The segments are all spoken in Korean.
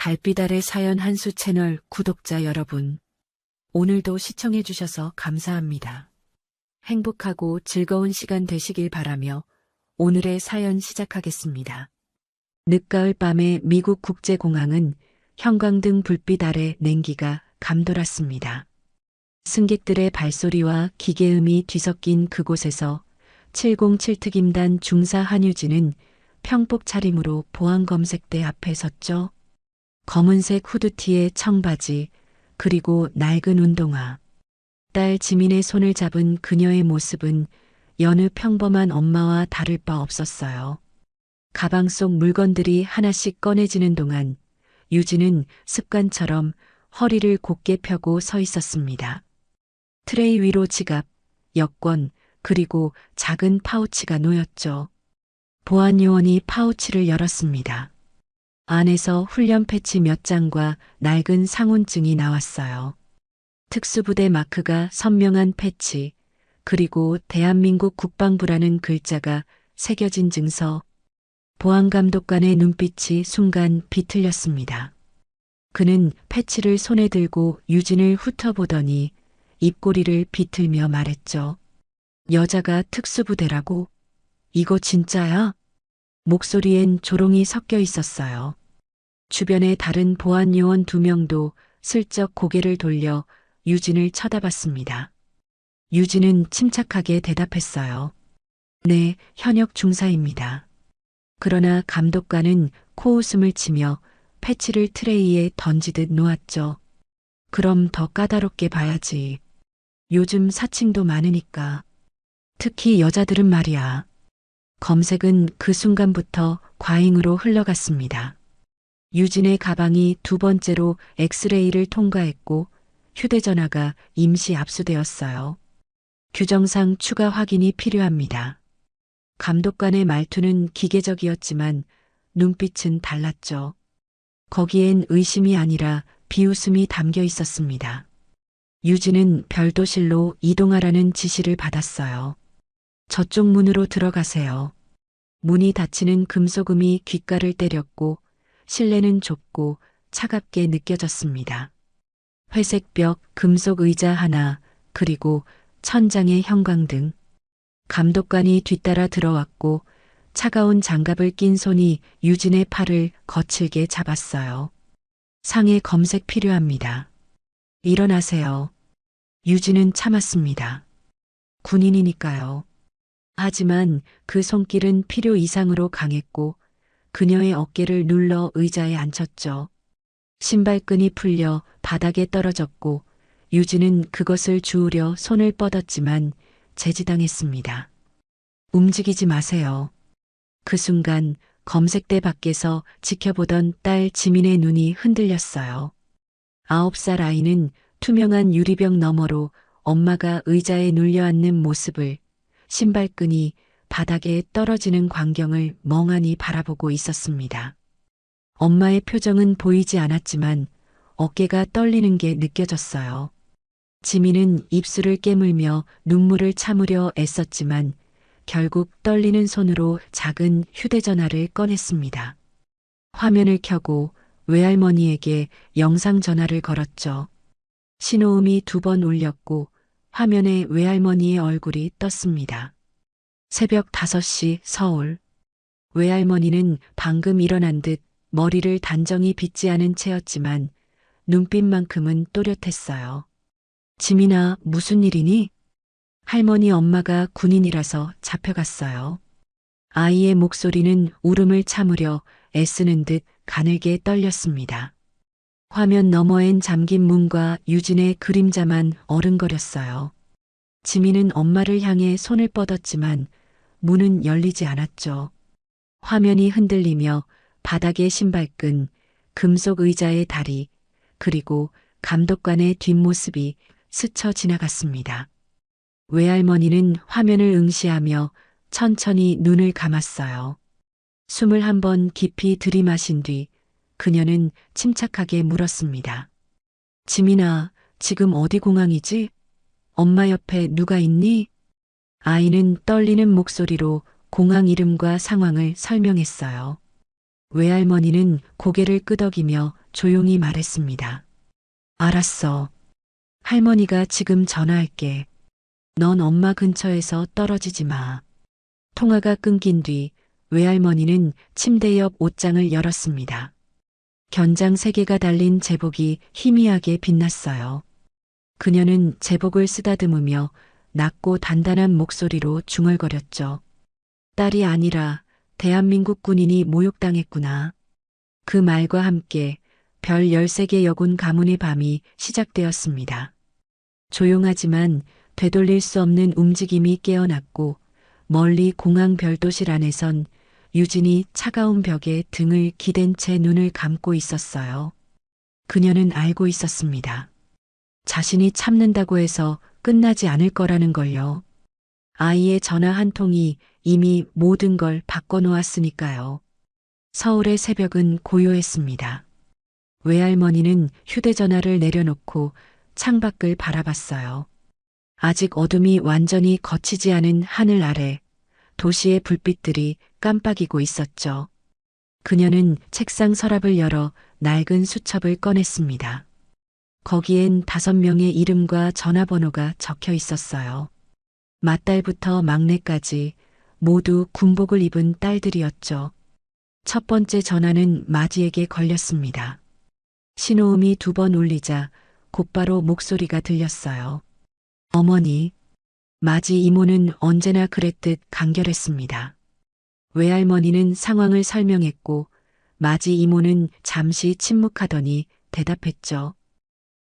달빛 아래 사연 한수 채널 구독자 여러분, 오늘도 시청해주셔서 감사합니다. 행복하고 즐거운 시간 되시길 바라며 오늘의 사연 시작하겠습니다. 늦가을 밤에 미국 국제공항은 형광등 불빛 아래 냉기가 감돌았습니다. 승객들의 발소리와 기계음이 뒤섞인 그곳에서 707 특임단 중사 한유진은 평복 차림으로 보안검색대 앞에 섰죠. 검은색 후드티에 청바지, 그리고 낡은 운동화. 딸 지민의 손을 잡은 그녀의 모습은 여느 평범한 엄마와 다를 바 없었어요. 가방 속 물건들이 하나씩 꺼내지는 동안 유진은 습관처럼 허리를 곧게 펴고 서 있었습니다. 트레이 위로 지갑, 여권, 그리고 작은 파우치가 놓였죠. 보안 요원이 파우치를 열었습니다. 안에서 훈련 패치 몇 장과 낡은 상훈증이 나왔어요. 특수부대 마크가 선명한 패치, 그리고 대한민국 국방부라는 글자가 새겨진 증서. 보안감독관의 눈빛이 순간 비틀렸습니다. 그는 패치를 손에 들고 유진을 훑어보더니 입꼬리를 비틀며 말했죠. 여자가 특수부대라고? 이거 진짜야? 목소리엔 조롱이 섞여 있었어요. 주변의 다른 보안 요원 2명도 슬쩍 고개를 돌려 유진을 쳐다봤습니다. 유진은 침착하게 대답했어요. 네, 현역 중사입니다. 그러나 감독관은 코웃음을 치며 패치를 트레이에 던지듯 놓았죠. 그럼 더 까다롭게 봐야지. 요즘 사칭도 많으니까. 특히 여자들은 말이야. 검색은 그 순간부터 과잉으로 흘러갔습니다. 유진의 가방이 2번째로 엑스레이를 통과했고 휴대전화가 임시 압수되었어요. 규정상 추가 확인이 필요합니다. 감독관의 말투는 기계적이었지만 눈빛은 달랐죠. 거기엔 의심이 아니라 비웃음이 담겨 있었습니다. 유진은 별도실로 이동하라는 지시를 받았어요. 저쪽 문으로 들어가세요. 문이 닫히는 금속음이 귓가를 때렸고 실내는 좁고 차갑게 느껴졌습니다. 회색 벽, 금속 의자 하나, 그리고 천장의 형광등. 감독관이 뒤따라 들어왔고 차가운 장갑을 낀 손이 유진의 팔을 거칠게 잡았어요. 상해 검색 필요합니다. 일어나세요. 유진은 참았습니다. 군인이니까요. 하지만 그 손길은 필요 이상으로 강했고 그녀의 어깨를 눌러 의자에 앉혔죠. 신발끈이 풀려 바닥에 떨어졌고 유진은 그것을 주우려 손을 뻗었지만 제지당했습니다. 움직이지 마세요. 그 순간 검색대 밖에서 지켜보던 딸 지민의 눈이 흔들렸어요. 9살 아이는 투명한 유리병 너머로 엄마가 의자에 눌려앉는 모습을, 신발끈이 바닥에 떨어지는 광경을 멍하니 바라보고 있었습니다. 엄마의 표정은 보이지 않았지만 어깨가 떨리는 게 느껴졌어요. 지민은 입술을 깨물며 눈물을 참으려 애썼지만 결국 떨리는 손으로 작은 휴대전화를 꺼냈습니다. 화면을 켜고 외할머니에게 영상전화를 걸었죠. 신호음이 2번 울렸고 화면에 외할머니의 얼굴이 떴습니다. 새벽 5시 서울. 외할머니는 방금 일어난 듯 머리를 단정히 빗지 않은 채였지만 눈빛만큼은 또렷했어요. 지민아, 무슨 일이니? 할머니 엄마가 군인이라서 잡혀갔어요. 아이의 목소리는 울음을 참으려 애쓰는 듯 가늘게 떨렸습니다. 화면 너머엔 잠긴 문과 유진의 그림자만 어른거렸어요. 지민은 엄마를 향해 손을 뻗었지만 문은 열리지 않았죠. 화면이 흔들리며 바닥의 신발끈, 금속 의자의 다리, 그리고 감독관의 뒷모습이 스쳐 지나갔습니다. 외할머니는 화면을 응시하며 천천히 눈을 감았어요. 숨을 한 번 깊이 들이마신 뒤 그녀는 침착하게 물었습니다. 지민아, 지금 어디 공항이지? 엄마 옆에 누가 있니? 아이는 떨리는 목소리로 공항 이름과 상황을 설명했어요. 외할머니는 고개를 끄덕이며 조용히 말했습니다. 알았어. 할머니가 지금 전화할게. 넌 엄마 근처에서 떨어지지 마. 통화가 끊긴 뒤 외할머니는 침대 옆 옷장을 열었습니다. 견장 3개가 달린 제복이 희미하게 빛났어요. 그녀는 제복을 쓰다듬으며 낮고 단단한 목소리로 중얼거렸죠. 딸이 아니라 대한민국 군인이 모욕당했구나. 그 말과 함께 별 13개 여군 가문의 밤이 시작되었습니다. 조용하지만 되돌릴 수 없는 움직임이 깨어났고 멀리 공항 별도실 안에선 유진이 차가운 벽에 등을 기댄 채 눈을 감고 있었어요. 그녀는 알고 있었습니다. 자신이 참는다고 해서 끝나지 않을 거라는 걸요. 아이의 전화 한 통이 이미 모든 걸 바꿔놓았으니까요. 서울의 새벽은 고요했습니다. 외할머니는 휴대전화를 내려놓고 창밖을 바라봤어요. 아직 어둠이 완전히 걷히지 않은 하늘 아래 도시의 불빛들이 깜빡이고 있었죠. 그녀는 책상 서랍을 열어 낡은 수첩을 꺼냈습니다. 거기엔 5명의 이름과 전화번호가 적혀 있었어요. 맏딸부터 막내까지 모두 군복을 입은 딸들이었죠. 첫 번째 전화는 마지에게 걸렸습니다. 신호음이 2번 울리자 곧바로 목소리가 들렸어요. 어머니. 마지 이모는 언제나 그랬듯 간결했습니다. 외할머니는 상황을 설명했고 마지 이모는 잠시 침묵하더니 대답했죠.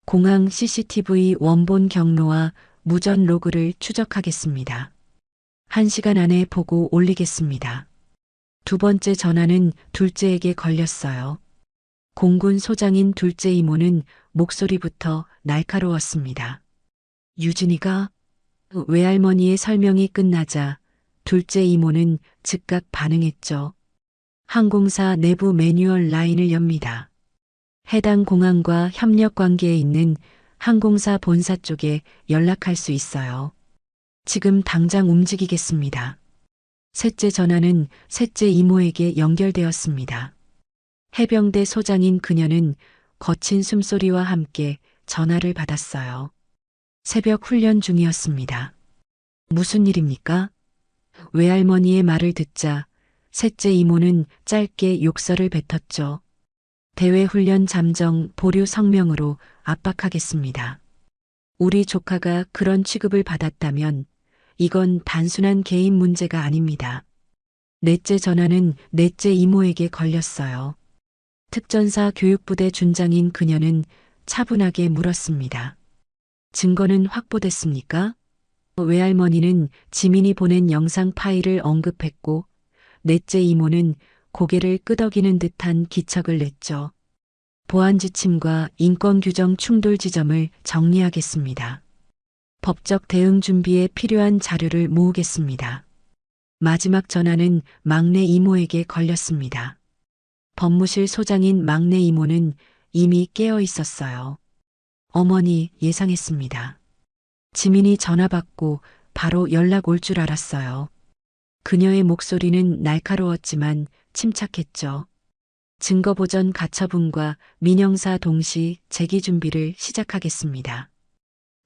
공항 CCTV 원본 경로와 무전 로그를 추적하겠습니다. 1시간 안에 보고 올리겠습니다. 2번째 전화는 둘째에게 걸렸어요. 공군 소장인 둘째 이모는 목소리부터 날카로웠습니다. 유진이가? 외할머니의 설명이 끝나자 둘째 이모는 즉각 반응했죠. 항공사 내부 매뉴얼 라인을 엽니다. 해당 공항과 협력 관계에 있는 항공사 본사 쪽에 연락할 수 있어요. 지금 당장 움직이겠습니다. 셋째 전화는 셋째 이모에게 연결되었습니다. 해병대 소장인 그녀는 거친 숨소리와 함께 전화를 받았어요. 새벽 훈련 중이었습니다. 무슨 일입니까? 외할머니의 말을 듣자 셋째 이모는 짧게 욕설을 뱉었죠. 대외훈련 잠정 보류 성명으로 압박하겠습니다. 우리 조카가 그런 취급을 받았다면 이건 단순한 개인 문제가 아닙니다. 넷째 전화는 넷째 이모에게 걸렸어요. 특전사 교육부대 준장인 그녀는 차분하게 물었습니다. 증거는 확보됐습니까? 외할머니는 지민이 보낸 영상 파일을 언급했고 넷째 이모는 고개를 끄덕이는 듯한 기척을 냈죠. 보안 지침과 인권 규정 충돌 지점을 정리하겠습니다. 법적 대응 준비에 필요한 자료를 모으겠습니다. 마지막 전화는 막내 이모에게 걸렸습니다. 법무실 소장인 막내 이모는 이미 깨어 있었어요. 어머니, 예상했습니다. 지민이 전화 받고 바로 연락 올 줄 알았어요. 그녀의 목소리는 날카로웠지만 침착했죠. 증거보전 가처분과 민형사 동시 제기 준비를 시작하겠습니다.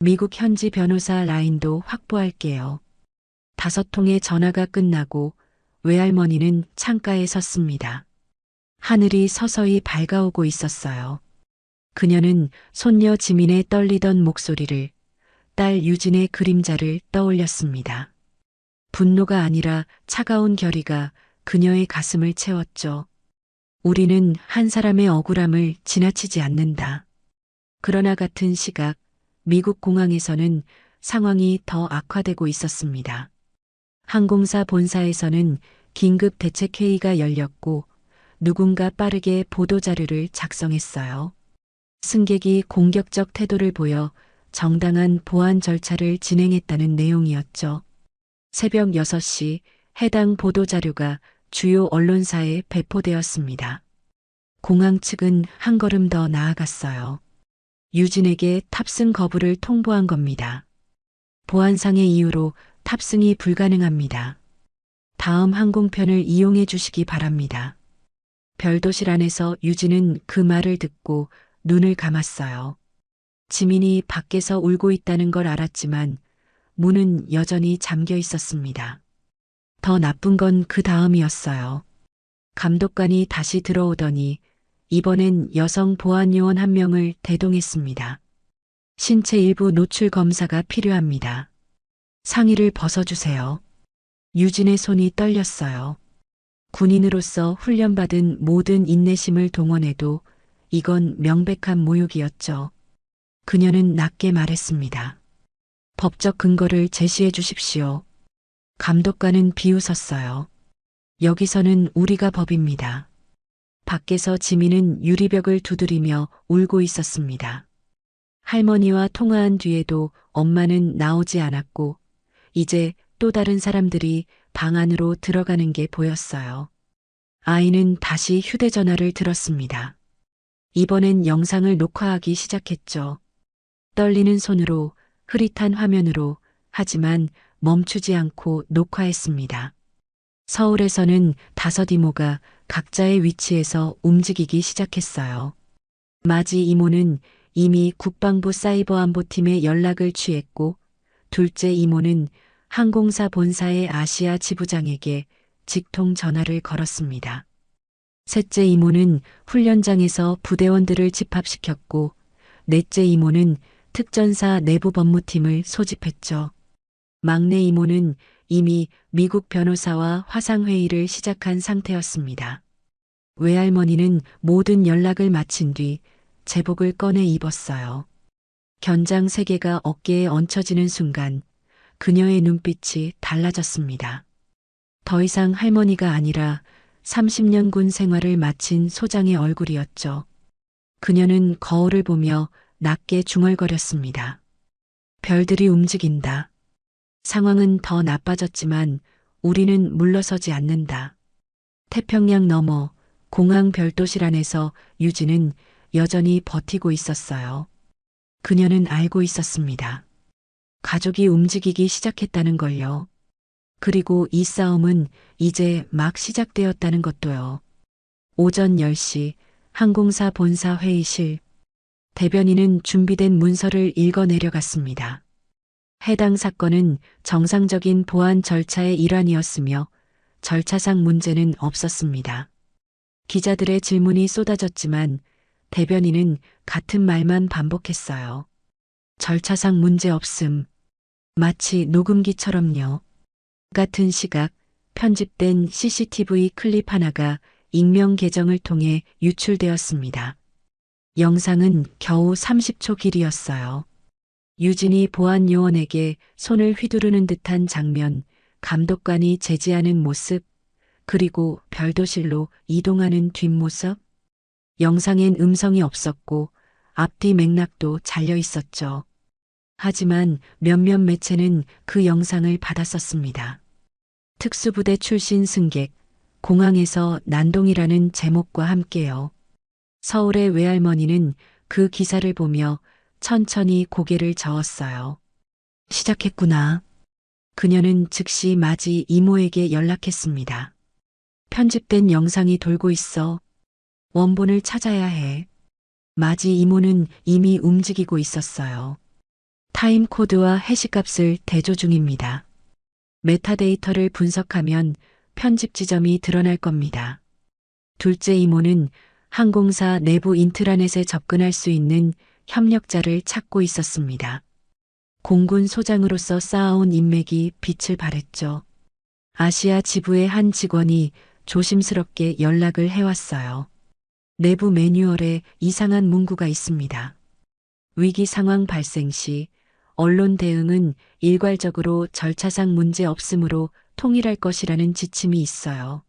미국 현지 변호사 라인도 확보할게요. 5통의 전화가 끝나고 외할머니는 창가에 섰습니다. 하늘이 서서히 밝아오고 있었어요. 그녀는 손녀 지민의 떨리던 목소리를, 딸 유진의 그림자를 떠올렸습니다. 분노가 아니라 차가운 결의가 그녀의 가슴을 채웠죠. 우리는 한 사람의 억울함을 지나치지 않는다. 그러나 같은 시각 미국 공항에서는 상황이 더 악화되고 있었습니다. 항공사 본사에서는 긴급 대책회의가 열렸고 누군가 빠르게 보도자료를 작성했어요. 승객이 공격적 태도를 보여 정당한 보안 절차를 진행했다는 내용이었죠. 새벽 6시 해당 보도자료가 주요 언론사에 배포되었습니다. 공항 측은 한 걸음 더 나아갔어요. 유진에게 탑승 거부를 통보한 겁니다. 보안상의 이유로 탑승이 불가능합니다. 다음 항공편을 이용해 주시기 바랍니다. 별도실 안에서 유진은 그 말을 듣고 눈을 감았어요. 지민이 밖에서 울고 있다는 걸 알았지만 문은 여전히 잠겨 있었습니다. 더 나쁜 건 그 다음이었어요. 감독관이 다시 들어오더니 이번엔 여성 보안요원 한 명을 대동했습니다. 신체 일부 노출 검사가 필요합니다. 상의를 벗어주세요. 유진의 손이 떨렸어요. 군인으로서 훈련받은 모든 인내심을 동원해도 이건 명백한 모욕이었죠. 그녀는 낮게 말했습니다. 법적 근거를 제시해 주십시오. 감독관은 비웃었어요. 여기서는 우리가 법입니다. 밖에서 지민은 유리벽을 두드리며 울고 있었습니다. 할머니와 통화한 뒤에도 엄마는 나오지 않았고 이제 또 다른 사람들이 방 안으로 들어가는 게 보였어요. 아이는 다시 휴대전화를 들었습니다. 이번엔 영상을 녹화하기 시작했죠. 떨리는 손으로 흐릿한 화면으로 하지만 멈추지 않고 녹화했습니다. 서울에서는 5 이모가 각자의 위치에서 움직이기 시작했어요. 마지 이모는 이미 국방부 사이버안보팀에 연락을 취했고 둘째 이모는 항공사 본사의 아시아 지부장에게 직통 전화를 걸었습니다. 셋째 이모는 훈련장에서 부대원들을 집합시켰고 넷째 이모는 특전사 내부 법무팀을 소집했죠. 막내 이모는 이미 미국 변호사와 화상회의를 시작한 상태였습니다. 외할머니는 모든 연락을 마친 뒤 제복을 꺼내 입었어요. 견장 3개가 어깨에 얹혀지는 순간 그녀의 눈빛이 달라졌습니다. 더 이상 할머니가 아니라 30년 군 생활을 마친 소장의 얼굴이었죠. 그녀는 거울을 보며 낮게 중얼거렸습니다. 별들이 움직인다. 상황은 더 나빠졌지만 우리는 물러서지 않는다. 태평양 너머 공항 별도실 안에서 유진은 여전히 버티고 있었어요. 그녀는 알고 있었습니다. 가족이 움직이기 시작했다는 걸요. 그리고 이 싸움은 이제 막 시작되었다는 것도요. 오전 10시 항공사 본사 회의실. 대변인은 준비된 문서를 읽어 내려갔습니다. 해당 사건은 정상적인 보안 절차의 일환이었으며 절차상 문제는 없었습니다. 기자들의 질문이 쏟아졌지만 대변인은 같은 말만 반복했어요. 절차상 문제 없음. 마치 녹음기처럼요. 같은 시각 편집된 CCTV 클립 하나가 익명 계정을 통해 유출되었습니다. 영상은 겨우 30초 길이었어요. 유진이 보안 요원에게 손을 휘두르는 듯한 장면, 감독관이 제지하는 모습, 그리고 별도실로 이동하는 뒷모습. 영상엔 음성이 없었고 앞뒤 맥락도 잘려 있었죠. 하지만 몇몇 매체는 그 영상을 받았었습니다. 특수부대 출신 승객, 공항에서 난동이라는 제목과 함께요. 서울의 외할머니는 그 기사를 보며 천천히 고개를 저었어요. 시작했구나. 그녀는 즉시 마지 이모에게 연락했습니다. 편집된 영상이 돌고 있어. 원본을 찾아야 해. 마지 이모는 이미 움직이고 있었어요. 타임코드와 해시값을 대조 중입니다. 메타데이터를 분석하면 편집 지점이 드러날 겁니다. 둘째 이모는 항공사 내부 인트라넷에 접근할 수 있는 협력자를 찾고 있었습니다. 공군 소장으로서 쌓아온 인맥이 빛을 발했죠. 아시아 지부의 한 직원이 조심스럽게 연락을 해왔어요. 내부 매뉴얼에 이상한 문구가 있습니다. 위기 상황 발생 시 언론 대응은 일괄적으로 절차상 문제 없으므로 통일할 것이라는 지침이 있어요.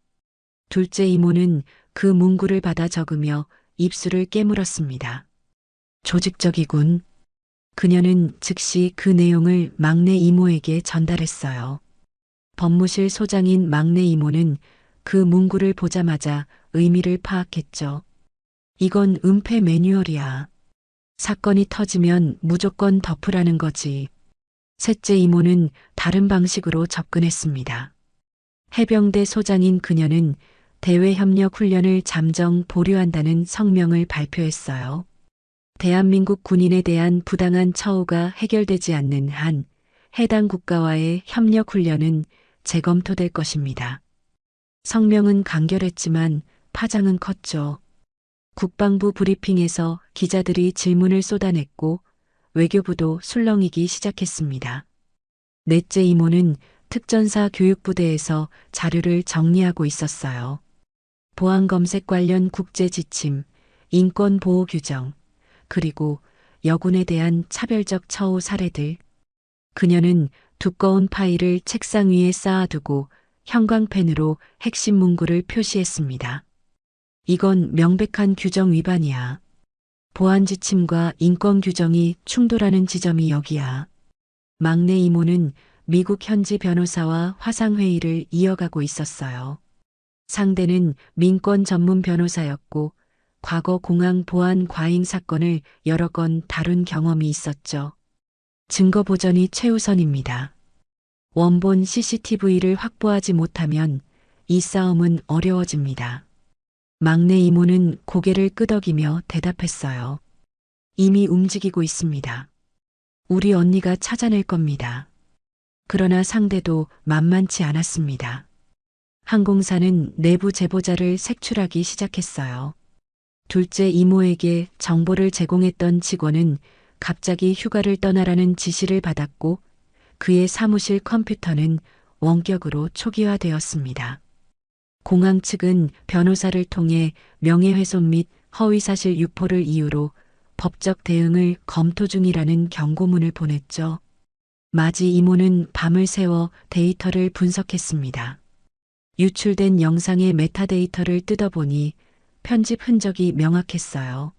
둘째 이모는 그 문구를 받아 적으며 입술을 깨물었습니다. 조직적이군. 그녀는 즉시 그 내용을 막내 이모에게 전달했어요. 법무실 소장인 막내 이모는 그 문구를 보자마자 의미를 파악했죠. 이건 은폐 매뉴얼이야. 사건이 터지면 무조건 덮으라는 거지. 셋째 이모는 다른 방식으로 접근했습니다. 해병대 소장인 그녀는 대외협력 훈련을 잠정 보류한다는 성명을 발표했어요. 대한민국 군인에 대한 부당한 처우가 해결되지 않는 한 해당 국가와의 협력 훈련은 재검토될 것입니다. 성명은 간결했지만 파장은 컸죠. 국방부 브리핑에서 기자들이 질문을 쏟아냈고 외교부도 술렁이기 시작했습니다. 넷째 이모는 특전사 교육부대에서 자료를 정리하고 있었어요. 보안검색 관련 국제 지침, 인권보호 규정, 그리고 여군에 대한 차별적 처우 사례들. 그녀는 두꺼운 파일을 책상 위에 쌓아두고 형광펜으로 핵심 문구를 표시했습니다. 이건 명백한 규정 위반이야. 보안 지침과 인권 규정이 충돌하는 지점이 여기야. 막내 이모는 미국 현지 변호사와 화상회의를 이어가고 있었어요. 상대는 민권 전문 변호사였고 과거 공항 보안 과잉 사건을 여러 건 다룬 경험이 있었죠. 증거 보전이 최우선입니다. 원본 CCTV를 확보하지 못하면 이 싸움은 어려워집니다. 막내 이모는 고개를 끄덕이며 대답했어요. 이미 움직이고 있습니다. 우리 언니가 찾아낼 겁니다. 그러나 상대도 만만치 않았습니다. 항공사는 내부 제보자를 색출하기 시작했어요. 둘째 이모에게 정보를 제공했던 직원은 갑자기 휴가를 떠나라는 지시를 받았고 그의 사무실 컴퓨터는 원격으로 초기화되었습니다. 공항 측은 변호사를 통해 명예훼손 및 허위사실 유포를 이유로 법적 대응을 검토 중이라는 경고문을 보냈죠. 마지 이모는 밤을 새워 데이터를 분석했습니다. 유출된 영상의 메타데이터를 뜯어보니 편집 흔적이 명확했어요.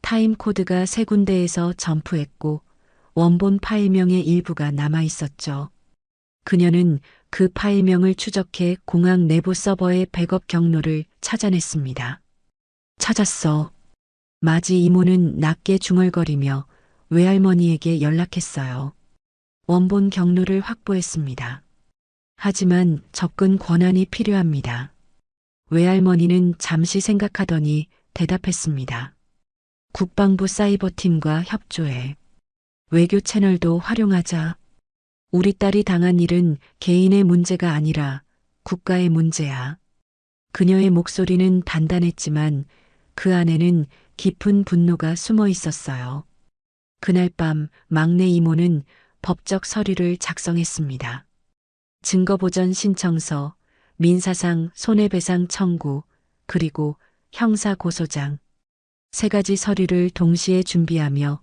타임코드가 3군데에서 점프했고 원본 파일명의 일부가 남아 있었죠. 그녀는 그 파일명을 추적해 공항 내부 서버의 백업 경로를 찾아냈습니다. 찾았어. 마지 이모는 낮게 중얼거리며 외할머니에게 연락했어요. 원본 경로를 확보했습니다. 하지만 접근 권한이 필요합니다. 외할머니는 잠시 생각하더니 대답했습니다. 국방부 사이버팀과 협조해. 외교 채널도 활용하자. 우리 딸이 당한 일은 개인의 문제가 아니라 국가의 문제야. 그녀의 목소리는 단단했지만 그 안에는 깊은 분노가 숨어 있었어요. 그날 밤 막내 이모는 법적 서류를 작성했습니다. 증거보전 신청서, 민사상 손해배상 청구, 그리고 형사고소장. 3가지 서류를 동시에 준비하며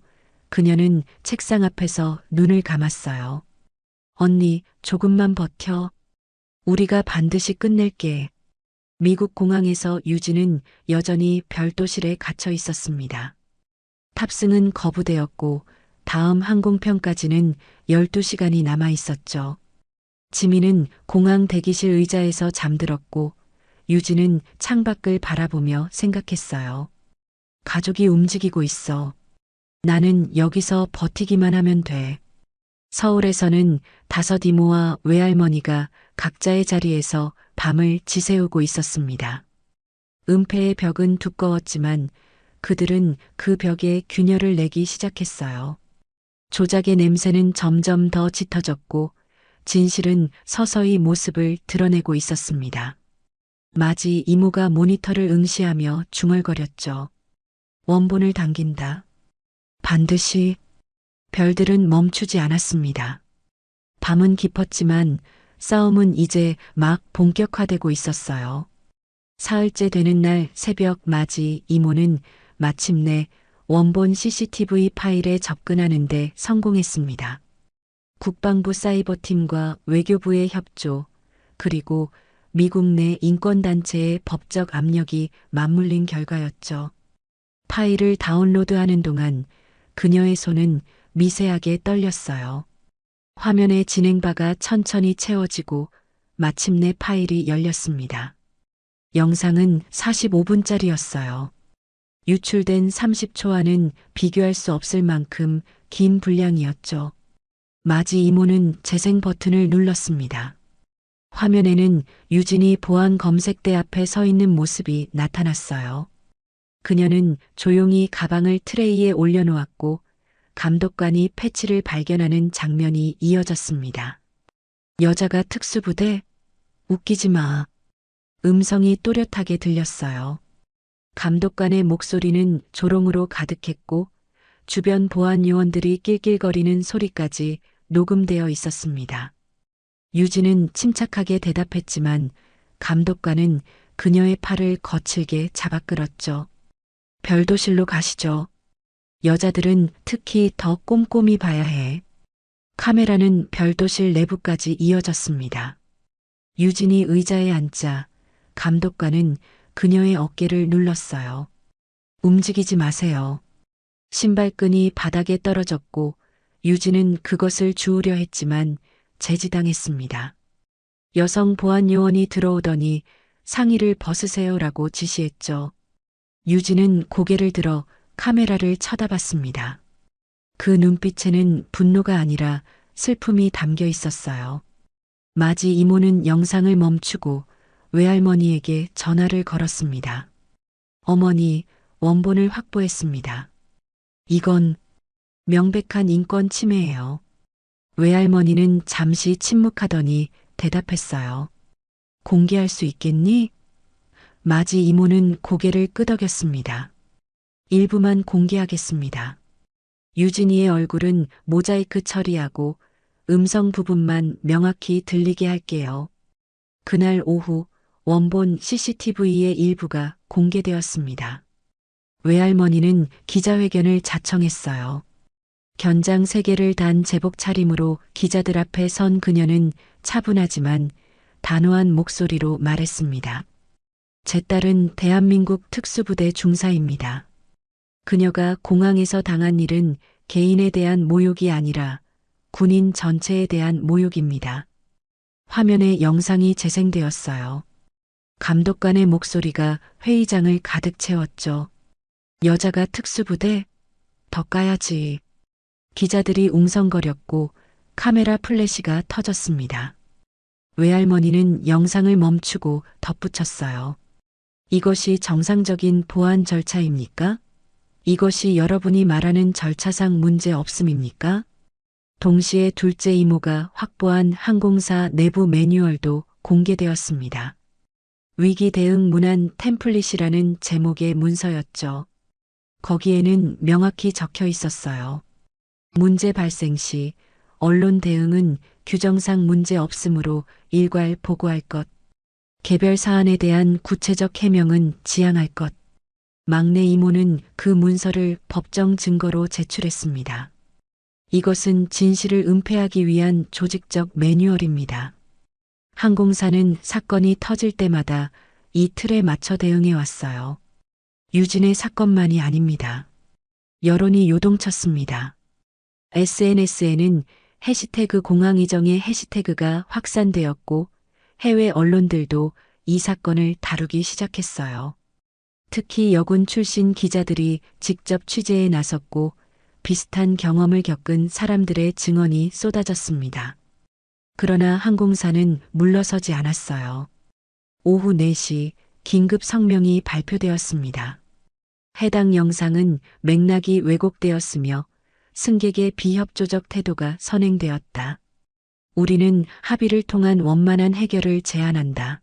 그녀는 책상 앞에서 눈을 감았어요. 언니, 조금만 버텨. 우리가 반드시 끝낼게. 미국 공항에서 유진은 여전히 별도실에 갇혀 있었습니다. 탑승은 거부되었고 다음 항공편까지는 12시간이 남아 있었죠. 지민은 공항 대기실 의자에서 잠들었고 유진은 창밖을 바라보며 생각했어요. 가족이 움직이고 있어. 나는 여기서 버티기만 하면 돼. 서울에서는 5 이모와 외할머니가 각자의 자리에서 밤을 지새우고 있었습니다. 은폐의 벽은 두꺼웠지만 그들은 그 벽에 균열을 내기 시작했어요. 조작의 냄새는 점점 더 짙어졌고 진실은 서서히 모습을 드러내고 있었습니다. 마지 이모가 모니터를 응시하며 중얼거렸죠. 원본을 당긴다. 반드시. 별들은 멈추지 않았습니다. 밤은 깊었지만 싸움은 이제 막 본격화되고 있었어요. 사흘째 되는 날 새벽 마지 이모는 마침내 원본 CCTV 파일에 접근하는데 성공했습니다. 국방부 사이버팀과 외교부의 협조, 그리고 미국 내 인권단체의 법적 압력이 맞물린 결과였죠. 파일을 다운로드하는 동안 그녀의 손은 미세하게 떨렸어요. 화면의 진행바가 천천히 채워지고 마침내 파일이 열렸습니다. 영상은 45분짜리였어요. 유출된 30초와는 비교할 수 없을 만큼 긴 분량이었죠. 마지 이모는 재생 버튼을 눌렀습니다. 화면에는 유진이 보안 검색대 앞에 서 있는 모습이 나타났어요. 그녀는 조용히 가방을 트레이에 올려놓았고 감독관이 패치를 발견하는 장면이 이어졌습니다. 여자가 특수부대? 웃기지 마. 음성이 또렷하게 들렸어요. 감독관의 목소리는 조롱으로 가득했고 주변 보안 요원들이 낄낄거리는 소리까지 녹음되어 있었습니다. 유진은 침착하게 대답했지만 감독관은 그녀의 팔을 거칠게 잡아 끌었죠. 별도실로 가시죠. 여자들은 특히 더 꼼꼼히 봐야 해. 카메라는 별도실 내부까지 이어졌습니다. 유진이 의자에 앉자 감독관은 그녀의 어깨를 눌렀어요. 움직이지 마세요. 신발끈이 바닥에 떨어졌고 유진은 그것을 주우려 했지만 제지당했습니다. 여성 보안 요원이 들어오더니 상의를 벗으세요라고 지시했죠. 유진은 고개를 들어 카메라를 쳐다봤습니다. 그 눈빛에는 분노가 아니라 슬픔이 담겨 있었어요. 마지 이모는 영상을 멈추고 외할머니에게 전화를 걸었습니다. 어머니, 원본을 확보했습니다. 이건 명백한 인권 침해예요. 외할머니는 잠시 침묵하더니 대답했어요. 공개할 수 있겠니? 마지 이모는 고개를 끄덕였습니다. 일부만 공개하겠습니다. 유진이의 얼굴은 모자이크 처리하고 음성 부분만 명확히 들리게 할게요. 그날 오후 원본 CCTV의 일부가 공개되었습니다. 외할머니는 기자회견을 자청했어요. 견장 3개를 단 제복 차림으로 기자들 앞에 선 그녀는 차분하지만 단호한 목소리로 말했습니다. 제 딸은 대한민국 특수부대 중사입니다. 그녀가 공항에서 당한 일은 개인에 대한 모욕이 아니라 군인 전체에 대한 모욕입니다. 화면에 영상이 재생되었어요. 감독관의 목소리가 회의장을 가득 채웠죠. 여자가 특수부대? 더 까야지. 기자들이 웅성거렸고 카메라 플래시가 터졌습니다. 외할머니는 영상을 멈추고 덧붙였어요. 이것이 정상적인 보안 절차입니까? 이것이 여러분이 말하는 절차상 문제 없음입니까? 동시에 둘째 이모가 확보한 항공사 내부 매뉴얼도 공개되었습니다. 위기 대응 문안 템플릿이라는 제목의 문서였죠. 거기에는 명확히 적혀 있었어요. 문제 발생 시 언론 대응은 규정상 문제 없으므로 일괄 보고할 것. 개별 사안에 대한 구체적 해명은 지양할 것. 막내 이모는 그 문서를 법정 증거로 제출했습니다. 이것은 진실을 은폐하기 위한 조직적 매뉴얼입니다. 항공사는 사건이 터질 때마다 이 틀에 맞춰 대응해 왔어요. 유진의 사건만이 아닙니다. 여론이 요동쳤습니다. SNS에는 해시태그 공항 이정의 해시태그가 확산되었고 해외 언론들도 이 사건을 다루기 시작했어요. 특히 여군 출신 기자들이 직접 취재에 나섰고 비슷한 경험을 겪은 사람들의 증언이 쏟아졌습니다. 그러나 항공사는 물러서지 않았어요. 오후 4시 긴급 성명이 발표되었습니다. 해당 영상은 맥락이 왜곡되었으며 승객의 비협조적 태도가 선행되었다. 우리는 합의를 통한 원만한 해결을 제안한다.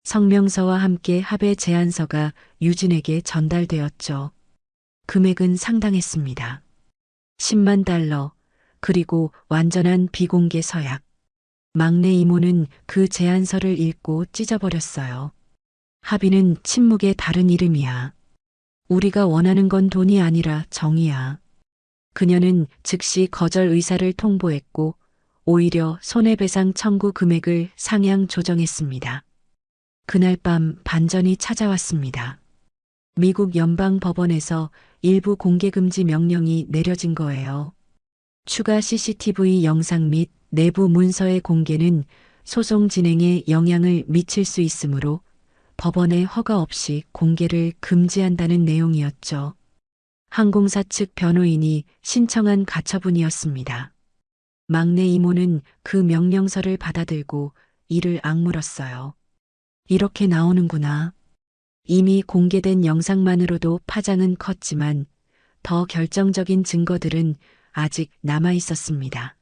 성명서와 함께 합의 제안서가 유진에게 전달되었죠. 금액은 상당했습니다. 10만 달러, 그리고 완전한 비공개 서약. 막내 이모는 그 제안서를 읽고 찢어버렸어요. 합의는 침묵의 다른 이름이야. 우리가 원하는 건 돈이 아니라 정의야. 그녀는 즉시 거절 의사를 통보했고 오히려 손해배상 청구 금액을 상향 조정했습니다. 그날 밤 반전이 찾아왔습니다. 미국 연방법원에서 일부 공개금지 명령이 내려진 거예요. 추가 CCTV 영상 및 내부 문서의 공개는 소송 진행에 영향을 미칠 수 있으므로 법원의 허가 없이 공개를 금지한다는 내용이었죠. 항공사 측 변호인이 신청한 가처분이었습니다. 막내 이모는 그 명령서를 받아들고 이를 악물었어요. 이렇게 나오는구나. 이미 공개된 영상만으로도 파장은 컸지만 더 결정적인 증거들은 아직 남아 있었습니다.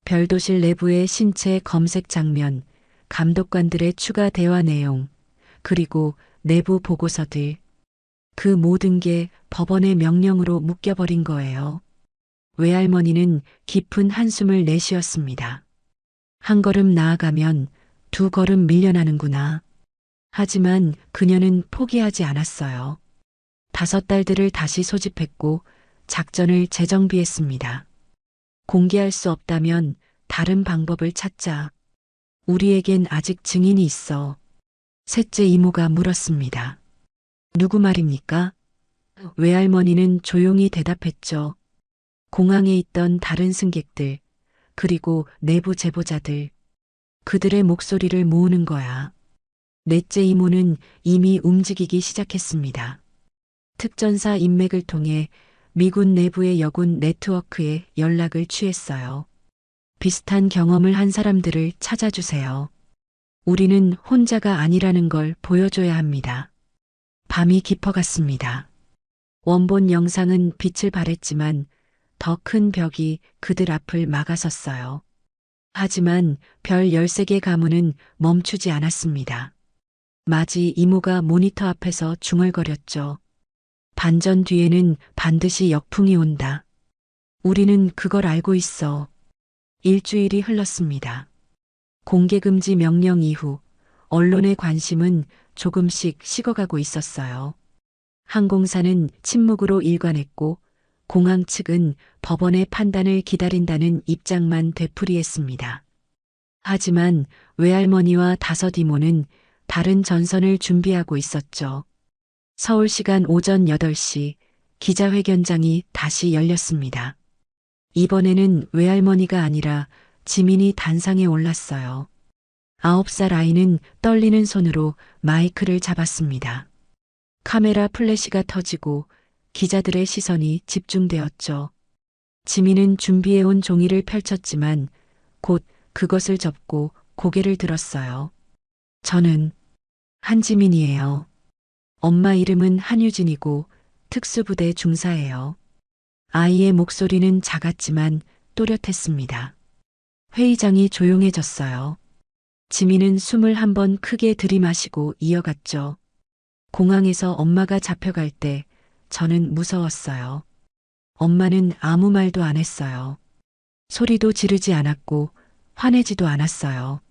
별도실 내부의 신체 검색 장면, 감독관들의 추가 대화 내용, 그리고 내부 보고서들. 그 모든 게 법원의 명령으로 묶여버린 거예요. 외할머니는 깊은 한숨을 내쉬었습니다. 한 걸음 나아가면 두 걸음 밀려나는구나. 하지만 그녀는 포기하지 않았어요. 5딸들을 다시 소집했고 작전을 재정비했습니다. 공개할 수 없다면 다른 방법을 찾자. 우리에겐 아직 증인이 있어. 셋째 이모가 물었습니다. 누구 말입니까? 외할머니는 조용히 대답했죠. 공항에 있던 다른 승객들, 그리고 내부 제보자들. 그들의 목소리를 모으는 거야. 넷째 이모는 이미 움직이기 시작했습니다. 특전사 인맥을 통해 미군 내부의 여군 네트워크에 연락을 취했어요. 비슷한 경험을 한 사람들을 찾아주세요. 우리는 혼자가 아니라는 걸 보여줘야 합니다. 밤이 깊어갔습니다. 원본 영상은 빛을 발했지만 더 큰 벽이 그들 앞을 막아섰어요. 하지만 별 13개 가문은 멈추지 않았습니다. 마지 이모가 모니터 앞에서 중얼거렸죠. 반전 뒤에는 반드시 역풍이 온다. 우리는 그걸 알고 있어. 일주일이 흘렀습니다. 공개금지 명령 이후 언론의 관심은 조금씩 식어가고 있었어요. 항공사는 침묵으로 일관했고 공항 측은 법원의 판단을 기다린다는 입장만 되풀이했습니다. 하지만 외할머니와 5 이모는 다른 전선을 준비하고 있었죠. 서울 시간 오전 8시 기자회견장이 다시 열렸습니다. 이번에는 외할머니가 아니라 지민이 단상에 올랐어요. 9살 아이는 떨리는 손으로 마이크를 잡았습니다. 카메라 플래시가 터지고 기자들의 시선이 집중되었죠. 지민은 준비해온 종이를 펼쳤지만 곧 그것을 접고 고개를 들었어요. 저는 한지민이에요. 엄마 이름은 한유진이고 특수부대 중사예요. 아이의 목소리는 작았지만 또렷했습니다. 회의장이 조용해졌어요. 지민은 숨을 한 번 크게 들이마시고 이어갔죠. 공항에서 엄마가 잡혀갈 때 저는 무서웠어요. 엄마는 아무 말도 안 했어요. 소리도 지르지 않았고 화내지도 않았어요.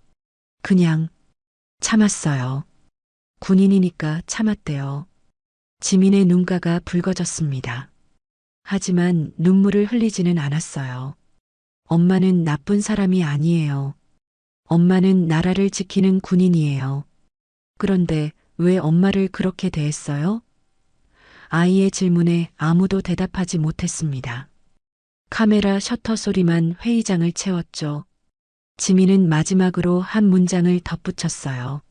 그냥 참았어요. 군인이니까 참았대요. 지민의 눈가가 붉어졌습니다. 하지만 눈물을 흘리지는 않았어요. 엄마는 나쁜 사람이 아니에요. 엄마는 나라를 지키는 군인이에요. 그런데 왜 엄마를 그렇게 대했어요? 아이의 질문에 아무도 대답하지 못했습니다. 카메라 셔터 소리만 회의장을 채웠죠. 지민은 마지막으로 한 문장을 덧붙였어요.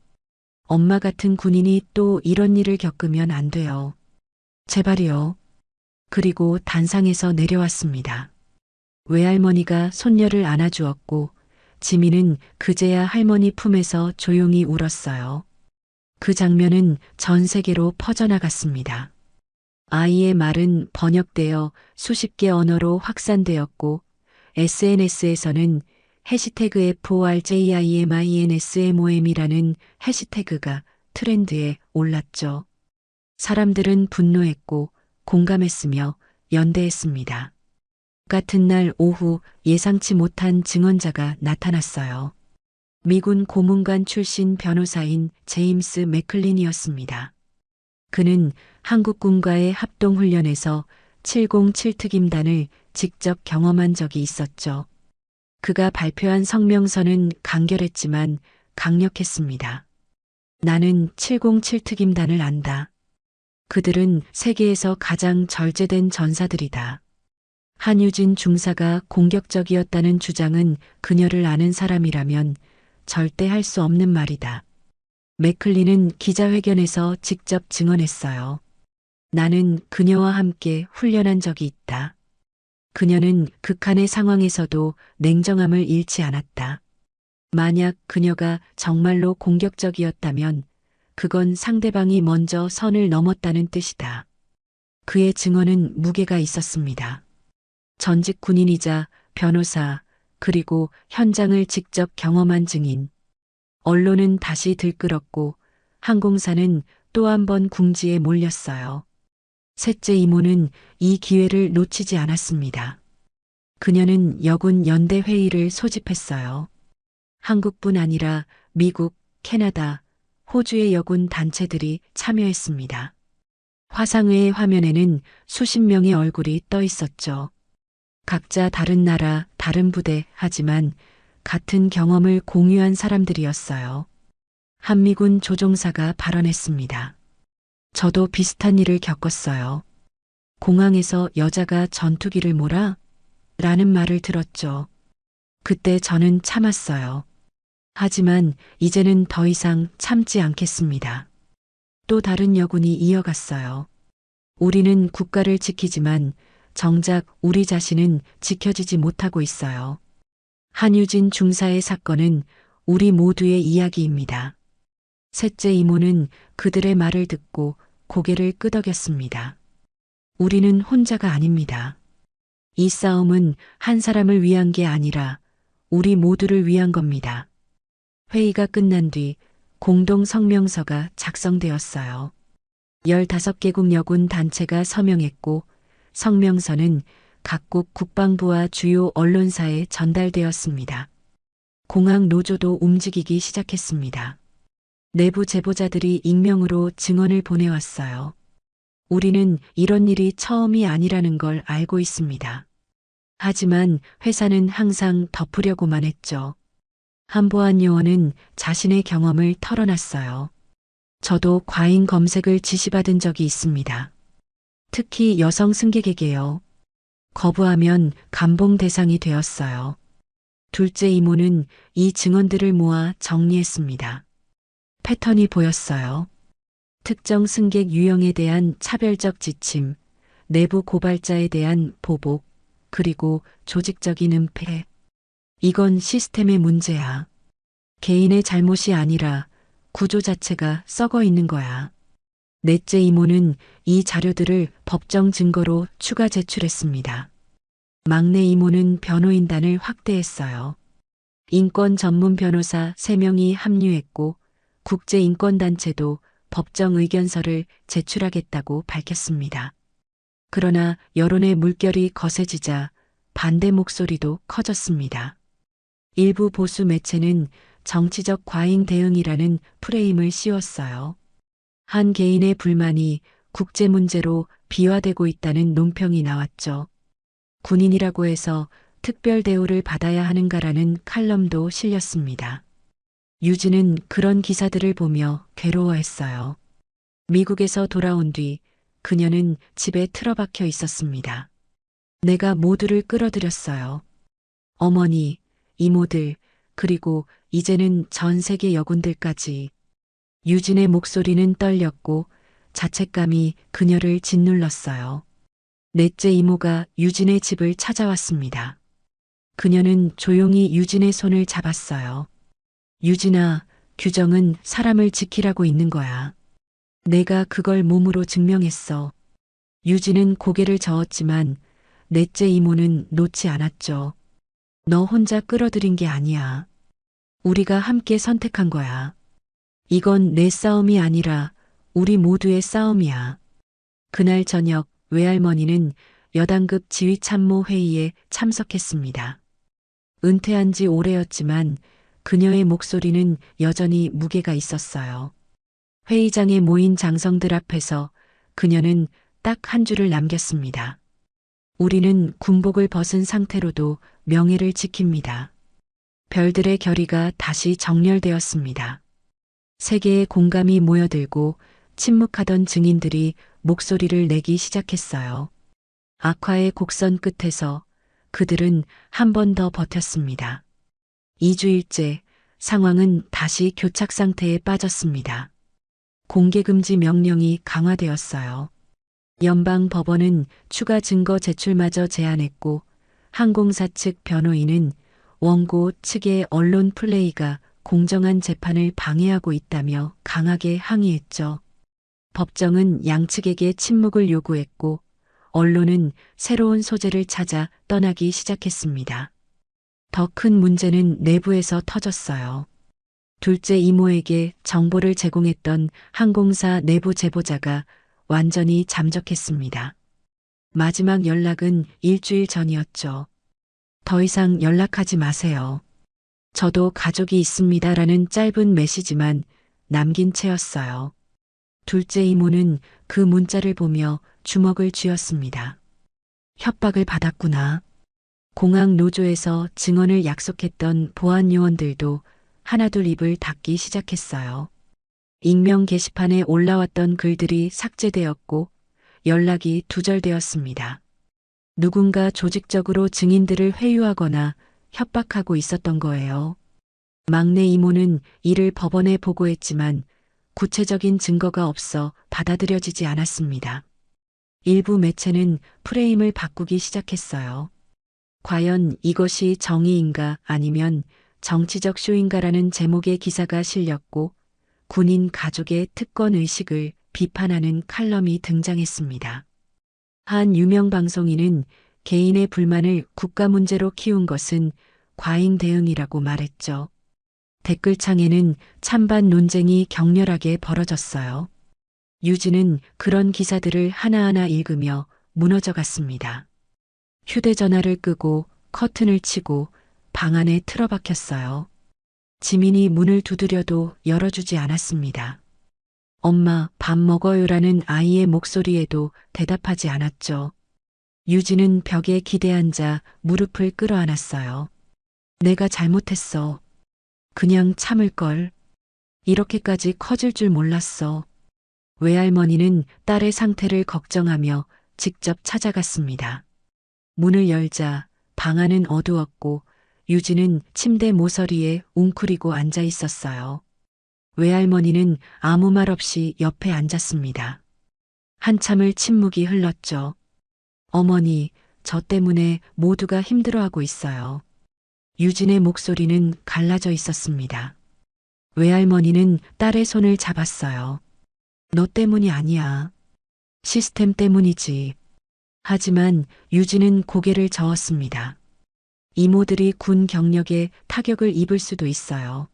엄마 같은 군인이 또 이런 일을 겪으면 안 돼요. 제발이요. 그리고 단상에서 내려왔습니다. 외할머니가 손녀를 안아주었고 지민은 그제야 할머니 품에서 조용히 울었어요. 그 장면은 전 세계로 퍼져나갔습니다. 아이의 말은 번역되어 수십 개 언어로 확산되었고 SNS에서는 해시태그 FORJIMINSMOM이라는 해시태그가 트렌드에 올랐죠. 사람들은 분노했고 공감했으며 연대했습니다. 같은 날 오후 예상치 못한 증언자가 나타났어요. 미군 고문관 출신 변호사인 제임스 맥클린이었습니다. 그는 한국군과의 합동훈련에서 707특임단을 직접 경험한 적이 있었죠. 그가 발표한 성명서는 간결했지만 강력했습니다. 나는 707특임단을 안다. 그들은 세계에서 가장 절제된 전사들이다. 한유진 중사가 공격적이었다는 주장은 그녀를 아는 사람이라면 절대 할 수 없는 말이다. 맥클린은 기자회견에서 직접 증언했어요. 나는 그녀와 함께 훈련한 적이 있다. 그녀는 극한의 상황에서도 냉정함을 잃지 않았다. 만약 그녀가 정말로 공격적이었다면 그건 상대방이 먼저 선을 넘었다는 뜻이다. 그의 증언은 무게가 있었습니다. 전직 군인이자 변호사, 그리고 현장을 직접 경험한 증인. 언론은 다시 들끓었고 항공사는 또 한 번 궁지에 몰렸어요. 셋째 이모는 이 기회를 놓치지 않았습니다. 그녀는 여군 연대 회의를 소집했어요. 한국뿐 아니라 미국, 캐나다, 호주의 여군 단체들이 참여했습니다. 화상회의 화면에는 수십 명의 얼굴이 떠 있었죠. 각자 다른 나라, 다른 부대, 하지만 같은 경험을 공유한 사람들이었어요. 한미군 조종사가 발언했습니다. 저도 비슷한 일을 겪었어요. 공항에서 여자가 전투기를 몰아? 라는 말을 들었죠. 그때 저는 참았어요. 하지만 이제는 더 이상 참지 않겠습니다. 또 다른 여군이 이어갔어요. 우리는 국가를 지키지만 정작 우리 자신은 지켜지지 못하고 있어요. 한유진 중사의 사건은 우리 모두의 이야기입니다. 셋째 이모는 그들의 말을 듣고 고개를 끄덕였습니다. 우리는 혼자가 아닙니다. 이 싸움은 한 사람을 위한 게 아니라 우리 모두를 위한 겁니다. 회의가 끝난 뒤 공동 성명서가 작성되었어요. 15개국 여군 단체가 서명했고 성명서는 각국 국방부와 주요 언론사에 전달되었습니다. 공항 노조도 움직이기 시작했습니다. 내부 제보자들이 익명으로 증언을 보내왔어요. 우리는 이런 일이 처음이 아니라는 걸 알고 있습니다. 하지만 회사는 항상 덮으려고만 했죠. 한보안 요원은 자신의 경험을 털어놨어요. 저도 과잉 검색을 지시받은 적이 있습니다. 특히 여성 승객에게요. 거부하면 감봉 대상이 되었어요. 둘째 이모는 이 증언들을 모아 정리했습니다. 패턴이 보였어요. 특정 승객 유형에 대한 차별적 지침, 내부 고발자에 대한 보복, 그리고 조직적인 은폐. 이건 시스템의 문제야. 개인의 잘못이 아니라 구조 자체가 썩어 있는 거야. 넷째 이모는 이 자료들을 법정 증거로 추가 제출했습니다. 막내 이모는 변호인단을 확대했어요. 인권 전문 변호사 3명이 합류했고 국제인권단체도 법정 의견서를 제출하겠다고 밝혔습니다. 그러나 여론의 물결이 거세지자 반대 목소리도 커졌습니다. 일부 보수 매체는 정치적 과잉 대응이라는 프레임을 씌웠어요. 한 개인의 불만이 국제 문제로 비화되고 있다는 논평이 나왔죠. 군인이라고 해서 특별 대우를 받아야 하는가라는 칼럼도 실렸습니다. 유진은 그런 기사들을 보며 괴로워했어요. 미국에서 돌아온 뒤 그녀는 집에 틀어박혀 있었습니다. 내가 모두를 끌어들였어요. 어머니, 이모들, 그리고 이제는 전 세계 여군들까지. 유진의 목소리는 떨렸고 자책감이 그녀를 짓눌렀어요. 넷째 이모가 유진의 집을 찾아왔습니다. 그녀는 조용히 유진의 손을 잡았어요. 유진아, 규정은 사람을 지키라고 있는 거야. 내가 그걸 몸으로 증명했어. 유진은 고개를 저었지만 넷째 이모는 놓지 않았죠. 너 혼자 끌어들인 게 아니야. 우리가 함께 선택한 거야. 이건 내 싸움이 아니라 우리 모두의 싸움이야. 그날 저녁 외할머니는 여당급 지휘참모 회의에 참석했습니다. 은퇴한 지 오래였지만 그녀의 목소리는 여전히 무게가 있었어요. 회의장에 모인 장성들 앞에서 그녀는 딱 한 줄을 남겼습니다. 우리는 군복을 벗은 상태로도 명예를 지킵니다. 별들의 결의가 다시 정렬되었습니다. 세계의 공감이 모여들고 침묵하던 증인들이 목소리를 내기 시작했어요. 악화의 곡선 끝에서 그들은 한 번 더 버텼습니다. 2주일째 상황은 다시 교착 상태에 빠졌습니다. 공개금지 명령이 강화되었어요. 연방 법원은 추가 증거 제출마저 제한했고 항공사 측 변호인은 원고 측의 언론 플레이가 공정한 재판을 방해하고 있다며 강하게 항의했죠. 법정은 양측에게 침묵을 요구했고 언론은 새로운 소재를 찾아 떠나기 시작했습니다. 더 큰 문제는 내부에서 터졌어요. 둘째 이모에게 정보를 제공했던 항공사 내부 제보자가 완전히 잠적했습니다. 마지막 연락은 일주일 전이었죠. 더 이상 연락하지 마세요. 저도 가족이 있습니다라는 짧은 메시지만 남긴 채였어요. 둘째 이모는 그 문자를 보며 주먹을 쥐었습니다. 협박을 받았구나. 공항 노조에서 증언을 약속했던 보안 요원들도 하나둘 입을 닫기 시작했어요. 익명 게시판에 올라왔던 글들이 삭제되었고 연락이 두절되었습니다. 누군가 조직적으로 증인들을 회유하거나 협박하고 있었던 거예요. 막내 이모는 이를 법원에 보고했지만 구체적인 증거가 없어 받아들여지지 않았습니다. 일부 매체는 프레임을 바꾸기 시작했어요. 과연 이것이 정의인가 아니면 정치적 쇼인가라는 제목의 기사가 실렸고 군인 가족의 특권 의식을 비판하는 칼럼이 등장했습니다. 한 유명 방송인은 개인의 불만을 국가 문제로 키운 것은 과잉 대응이라고 말했죠. 댓글창에는 찬반 논쟁이 격렬하게 벌어졌어요. 유진은 그런 기사들을 하나하나 읽으며 무너져갔습니다. 휴대전화를 끄고 커튼을 치고 방 안에 틀어박혔어요. 지민이 문을 두드려도 열어주지 않았습니다. 엄마, 밥 먹어요라는 아이의 목소리에도 대답하지 않았죠. 유진은 벽에 기대앉아 무릎을 끌어안았어요. 내가 잘못했어. 그냥 참을걸. 이렇게까지 커질 줄 몰랐어. 외할머니는 딸의 상태를 걱정하며 직접 찾아갔습니다. 문을 열자 방 안은 어두웠고 유진은 침대 모서리에 웅크리고 앉아 있었어요. 외할머니는 아무 말 없이 옆에 앉았습니다. 한참을 침묵이 흘렀죠. 어머니, 저 때문에 모두가 힘들어하고 있어요. 유진의 목소리는 갈라져 있었습니다. 외할머니는 딸의 손을 잡았어요. 너 때문이 아니야. 시스템 때문이지. 하지만 유진은 고개를 저었습니다. 이모들이 군 경력에 타격을 입을 수도 있어요.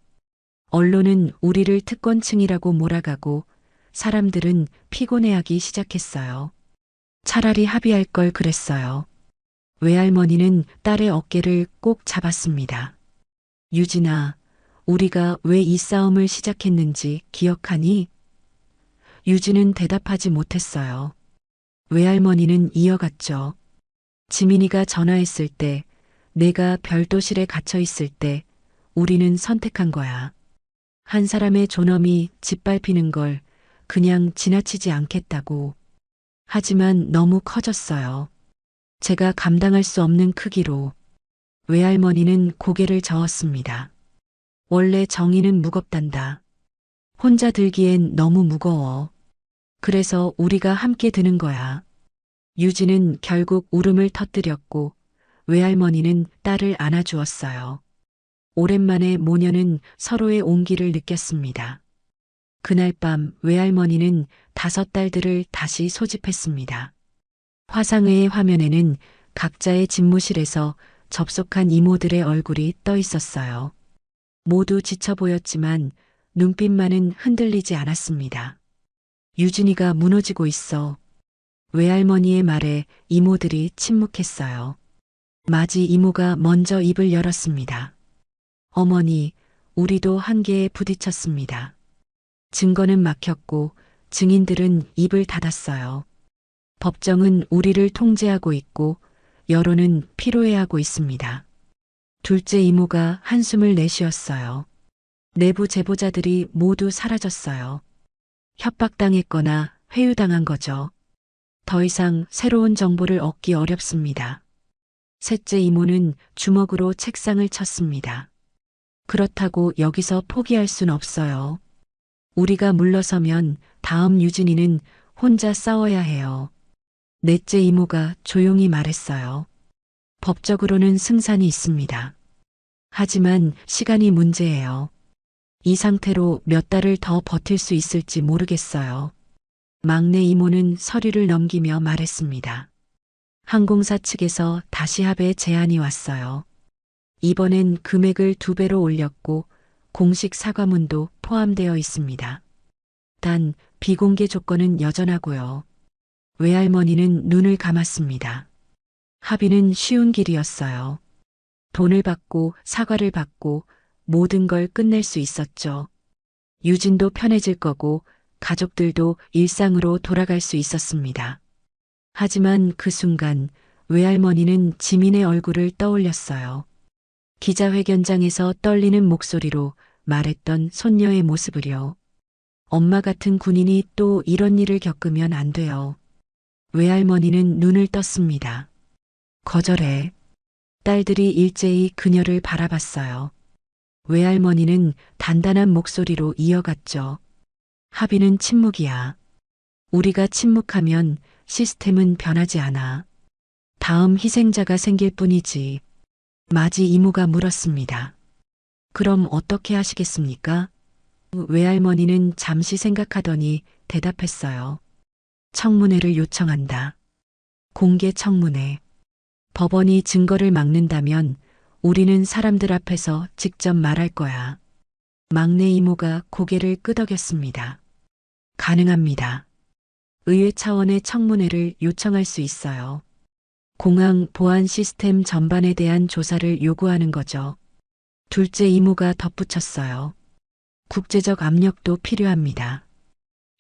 언론은 우리를 특권층이라고 몰아가고 사람들은 피곤해하기 시작했어요. 차라리 합의할 걸 그랬어요. 외할머니는 딸의 어깨를 꼭 잡았습니다. 유진아, 우리가 왜 이 싸움을 시작했는지 기억하니? 유진은 대답하지 못했어요. 외할머니는 이어갔죠. 지민이가 전화했을 때, 내가 별도실에 갇혀 있을 때, 우리는 선택한 거야. 한 사람의 존엄이 짓밟히는 걸 그냥 지나치지 않겠다고. 하지만 너무 커졌어요. 제가 감당할 수 없는 크기로. 외할머니는 고개를 저었습니다. 원래 정의는 무겁단다. 혼자 들기엔 너무 무거워. 그래서 우리가 함께 드는 거야. 유진은 결국 울음을 터뜨렸고 외할머니는 딸을 안아주었어요. 오랜만에 모녀는 서로의 온기를 느꼈습니다. 그날 밤 외할머니는 5딸들을 다시 소집했습니다. 화상회의 화면에는 각자의 집무실에서 접속한 이모들의 얼굴이 떠 있었어요. 모두 지쳐 보였지만 눈빛만은 흔들리지 않았습니다. 유진이가 무너지고 있어. 외할머니의 말에 이모들이 침묵했어요. 마지 이모가 먼저 입을 열었습니다. 어머니, 우리도 한계에 부딪혔습니다. 증거는 막혔고 증인들은 입을 닫았어요. 법정은 우리를 통제하고 있고 여론은 피로해하고 있습니다. 둘째 이모가 한숨을 내쉬었어요. 내부 제보자들이 모두 사라졌어요. 협박당했거나 회유당한 거죠. 더 이상 새로운 정보를 얻기 어렵습니다. 셋째 이모는 주먹으로 책상을 쳤습니다. 그렇다고 여기서 포기할 순 없어요. 우리가 물러서면 다음 유진이는 혼자 싸워야 해요. 넷째 이모가 조용히 말했어요. 법적으로는 승산이 있습니다. 하지만 시간이 문제예요. 이 상태로 몇 달을 더 버틸 수 있을지 모르겠어요. 막내 이모는 서류를 넘기며 말했습니다. 항공사 측에서 다시 합의 제안이 왔어요. 이번엔 금액을 2배로 올렸고 공식 사과문도 포함되어 있습니다. 단 비공개 조건은 여전하고요. 외할머니는 눈을 감았습니다. 합의는 쉬운 길이었어요. 돈을 받고 사과를 받고 모든 걸 끝낼 수 있었죠. 유진도 편해질 거고 가족들도 일상으로 돌아갈 수 있었습니다. 하지만 그 순간 외할머니는 지민의 얼굴을 떠올렸어요. 기자회견장에서 떨리는 목소리로 말했던 손녀의 모습을요. 엄마 같은 군인이 또 이런 일을 겪으면 안 돼요. 외할머니는 눈을 떴습니다. 거절해. 딸들이 일제히 그녀를 바라봤어요. 외할머니는 단단한 목소리로 이어갔죠. 합의는 침묵이야. 우리가 침묵하면 시스템은 변하지 않아. 다음 희생자가 생길 뿐이지. 마지 이모가 물었습니다. 그럼 어떻게 하시겠습니까? 외할머니는 잠시 생각하더니 대답했어요. 청문회를 요청한다. 공개 청문회. 법원이 증거를 막는다면 우리는 사람들 앞에서 직접 말할 거야. 막내 이모가 고개를 끄덕였습니다. 가능합니다. 의회 차원의 청문회를 요청할 수 있어요. 공항 보안 시스템 전반에 대한 조사를 요구하는 거죠. 둘째 이모가 덧붙였어요. 국제적 압력도 필요합니다.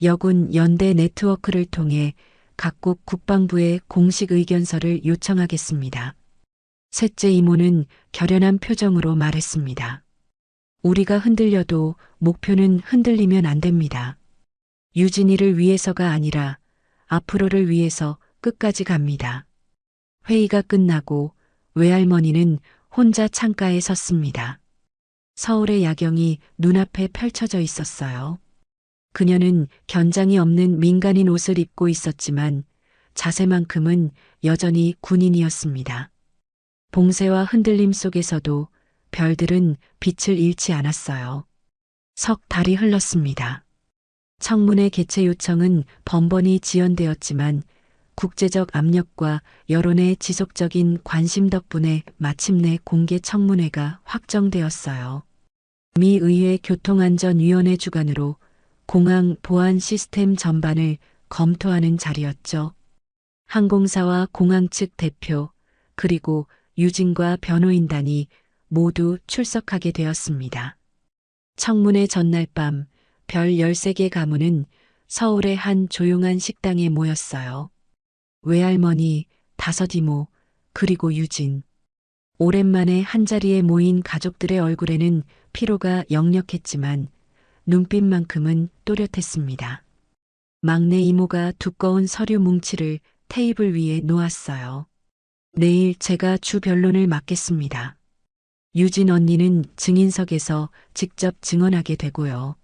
여군 연대 네트워크를 통해 각국 국방부에 공식 의견서를 요청하겠습니다. 셋째 이모는 결연한 표정으로 말했습니다. 우리가 흔들려도 목표는 흔들리면 안 됩니다. 유진이를 위해서가 아니라 앞으로를 위해서 끝까지 갑니다. 회의가 끝나고 외할머니는 혼자 창가에 섰습니다. 서울의 야경이 눈앞에 펼쳐져 있었어요. 그녀는 견장이 없는 민간인 옷을 입고 있었지만 자세만큼은 여전히 군인이었습니다. 봉쇄와 흔들림 속에서도 별들은 빛을 잃지 않았어요. 석 달이 흘렀습니다. 청문회 개최 요청은 번번이 지연되었지만 국제적 압력과 여론의 지속적인 관심 덕분에 마침내 공개 청문회가 확정되었어요. 미 의회 교통안전위원회 주관으로 공항 보안 시스템 전반을 검토하는 자리였죠. 항공사와 공항 측 대표, 그리고 유진과 변호인단이 모두 출석하게 되었습니다. 청문회 전날 밤 별 13개 가문은 서울의 한 조용한 식당에 모였어요. 외할머니, 다섯 이모, 그리고 유진. 오랜만에 한자리에 모인 가족들의 얼굴에는 피로가 역력했지만 눈빛만큼은 또렷했습니다. 막내 이모가 두꺼운 서류 뭉치를 테이블 위에 놓았어요. 내일 제가 주 변론을 맡겠습니다. 유진 언니는 증인석에서 직접 증언하게 되고요.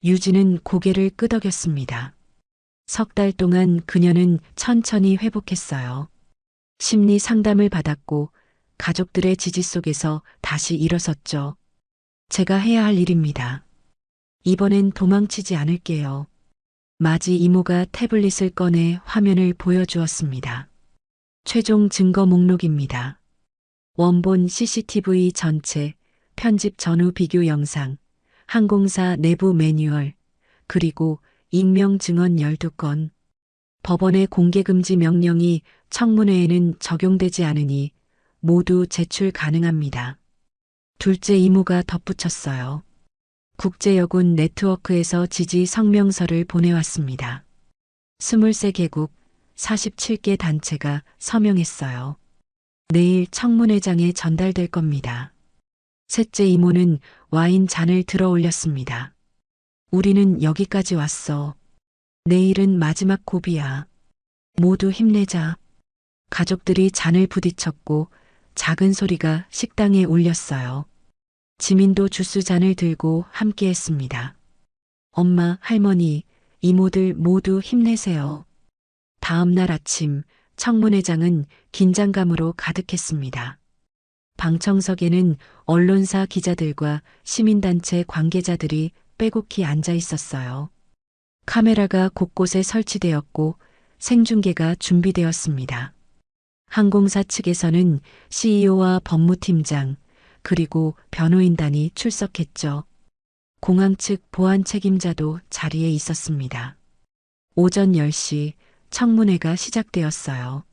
유진은 고개를 끄덕였습니다. 석 달 동안 그녀는 천천히 회복했어요. 심리 상담을 받았고 가족들의 지지 속에서 다시 일어섰죠. 제가 해야 할 일입니다. 이번엔 도망치지 않을게요. 마지 이모가 태블릿을 꺼내 화면을 보여주었습니다. 최종 증거 목록입니다. 원본 CCTV 전체, 편집 전후 비교 영상, 항공사 내부 매뉴얼, 그리고 익명 증언 12건. 법원의 공개금지 명령이 청문회에는 적용되지 않으니 모두 제출 가능합니다. 둘째 이모가 덧붙였어요. 국제여군 네트워크에서 지지 성명서를 보내왔습니다. 23개국 47개 단체가 서명했어요. 내일 청문회장에 전달될 겁니다. 셋째 이모는 와인 잔을 들어 올렸습니다. 우리는 여기까지 왔어. 내일은 마지막 고비야. 모두 힘내자. 가족들이 잔을 부딪혔고 작은 소리가 식당에 울렸어요. 지민도 주스 잔을 들고 함께 했습니다. 엄마, 할머니, 이모들 모두 힘내세요. 다음 날 아침 청문회장은 긴장감으로 가득했습니다. 방청석에는 언론사 기자들과 시민단체 관계자들이 빼곡히 앉아 있었어요. 카메라가 곳곳에 설치되었고 생중계가 준비되었습니다. 항공사 측에서는 CEO와 법무팀장, 그리고 변호인단이 출석했죠. 공항 측 보안 책임자도 자리에 있었습니다. 오전 10시 청문회가 시작되었어요.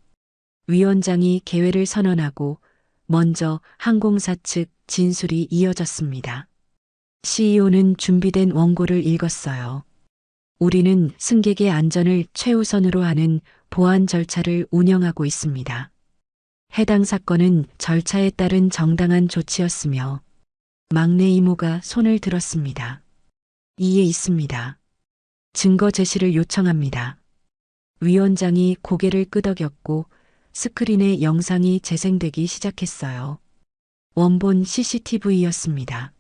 위원장이 개회를 선언하고 먼저 항공사 측 진술이 이어졌습니다. CEO는 준비된 원고를 읽었어요. 우리는 승객의 안전을 최우선으로 하는 보안 절차를 운영하고 있습니다. 해당 사건은 절차에 따른 정당한 조치였으며 막내 이모가 손을 들었습니다. 이에 있습니다. 증거 제시를 요청합니다. 위원장이 고개를 끄덕였고 스크린에 영상이 재생되기 시작했어요. 원본 CCTV였습니다.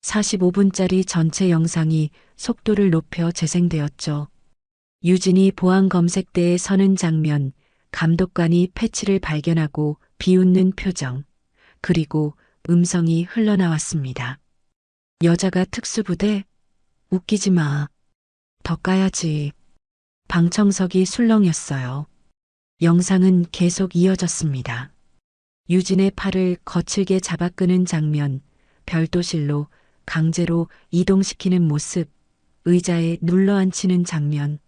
45분짜리 전체 영상이 속도를 높여 재생되었죠. 유진이 보안 검색대에 서는 장면, 감독관이 패치를 발견하고 비웃는 표정, 그리고 음성이 흘러나왔습니다. 여자가 특수부대? 웃기지 마. 더 까야지. 방청석이 술렁였어요. 영상은 계속 이어졌습니다. 유진의 팔을 거칠게 잡아 끄는 장면, 별도실로 강제로 이동시키는 모습, 의자에 눌러앉히는 장면,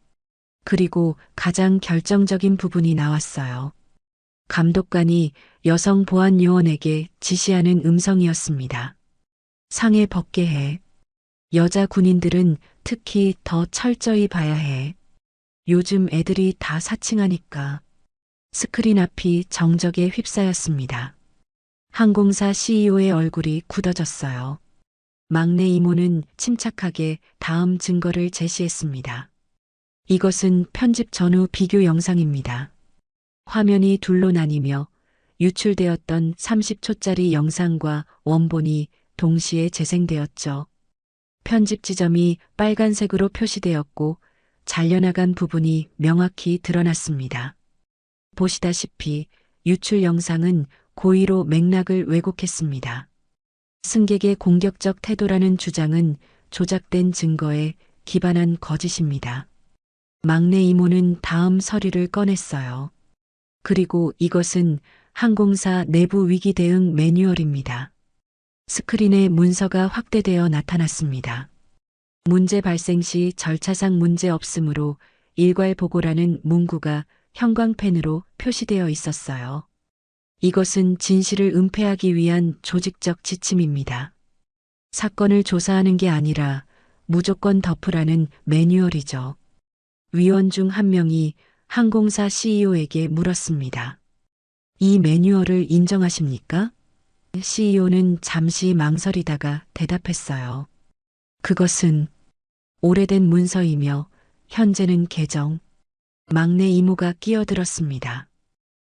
그리고 가장 결정적인 부분이 나왔어요. 감독관이 여성 보안 요원에게 지시하는 음성이었습니다. 상해 벗게 해. 여자 군인들은 특히 더 철저히 봐야 해. 요즘 애들이 다 사칭하니까. 스크린 앞이 정적에 휩싸였습니다. 항공사 CEO의 얼굴이 굳어졌어요. 막내 이모는 침착하게 다음 증거를 제시했습니다. 이것은 편집 전후 비교 영상입니다. 화면이 둘로 나뉘며 유출되었던 30초짜리 영상과 원본이 동시에 재생되었죠. 편집 지점이 빨간색으로 표시되었고 잘려나간 부분이 명확히 드러났습니다. 보시다시피 유출 영상은 고의로 맥락을 왜곡했습니다. 승객의 공격적 태도라는 주장은 조작된 증거에 기반한 거짓입니다. 막내 이모는 다음 서류를 꺼냈어요. 그리고 이것은 항공사 내부 위기 대응 매뉴얼입니다. 스크린에 문서가 확대되어 나타났습니다. 문제 발생 시 절차상 문제 없으므로 일괄 보고라는 문구가 형광펜으로 표시되어 있었어요. 이것은 진실을 은폐하기 위한 조직적 지침입니다. 사건을 조사하는 게 아니라 무조건 덮으라는 매뉴얼이죠. 위원 중 한 명이 항공사 CEO에게 물었습니다. 이 매뉴얼을 인정하십니까? CEO는 잠시 망설이다가 대답했어요. 그것은 오래된 문서이며 현재는 개정. 막내 이모가 끼어들었습니다.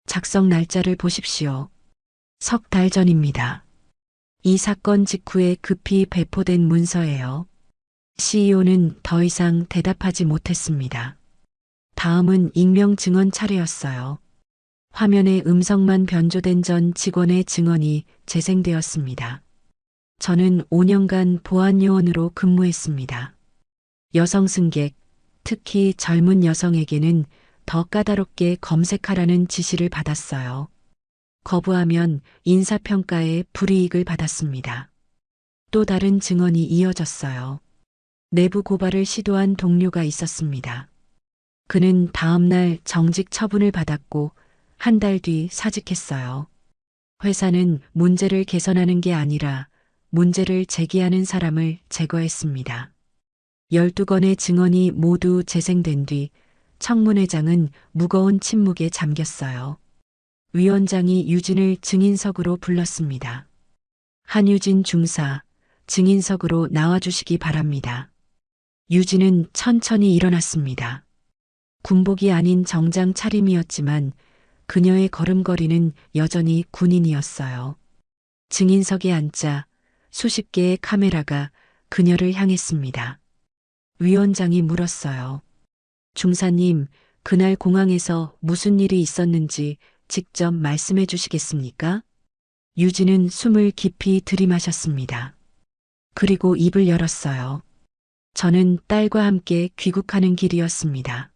작성 날짜를 보십시오. 석 달 전입니다. 이 사건 직후에 급히 배포된 문서예요. CEO는 더 이상 대답하지 못했습니다. 다음은 익명 증언 차례였어요. 화면에 음성만 변조된 전 직원의 증언이 재생되었습니다. 저는 5년간 보안 요원으로 근무했습니다. 여성 승객, 특히 젊은 여성에게는 더 까다롭게 검색하라는 지시를 받았어요. 거부하면 인사평가에 불이익을 받았습니다. 또 다른 증언이 이어졌어요. 내부 고발을 시도한 동료가 있었습니다. 그는 다음날 정직 처분을 받았고 한 달 뒤 사직했어요. 회사는 문제를 개선하는 게 아니라 문제를 제기하는 사람을 제거했습니다. 12건의 증언이 모두 재생된 뒤 청문회장은 무거운 침묵에 잠겼어요. 위원장이 유진을 증인석으로 불렀습니다. 한유진 중사, 증인석으로 나와주시기 바랍니다. 유진은 천천히 일어났습니다. 군복이 아닌 정장 차림이었지만 그녀의 걸음걸이는 여전히 군인이었어요. 증인석에 앉자 수십 개의 카메라가 그녀를 향했습니다. 위원장이 물었어요. 중사님, 그날 공항에서 무슨 일이 있었는지 직접 말씀해 주시겠습니까? 유진은 숨을 깊이 들이마셨습니다. 그리고 입을 열었어요. 저는 딸과 함께 귀국하는 길이었습니다.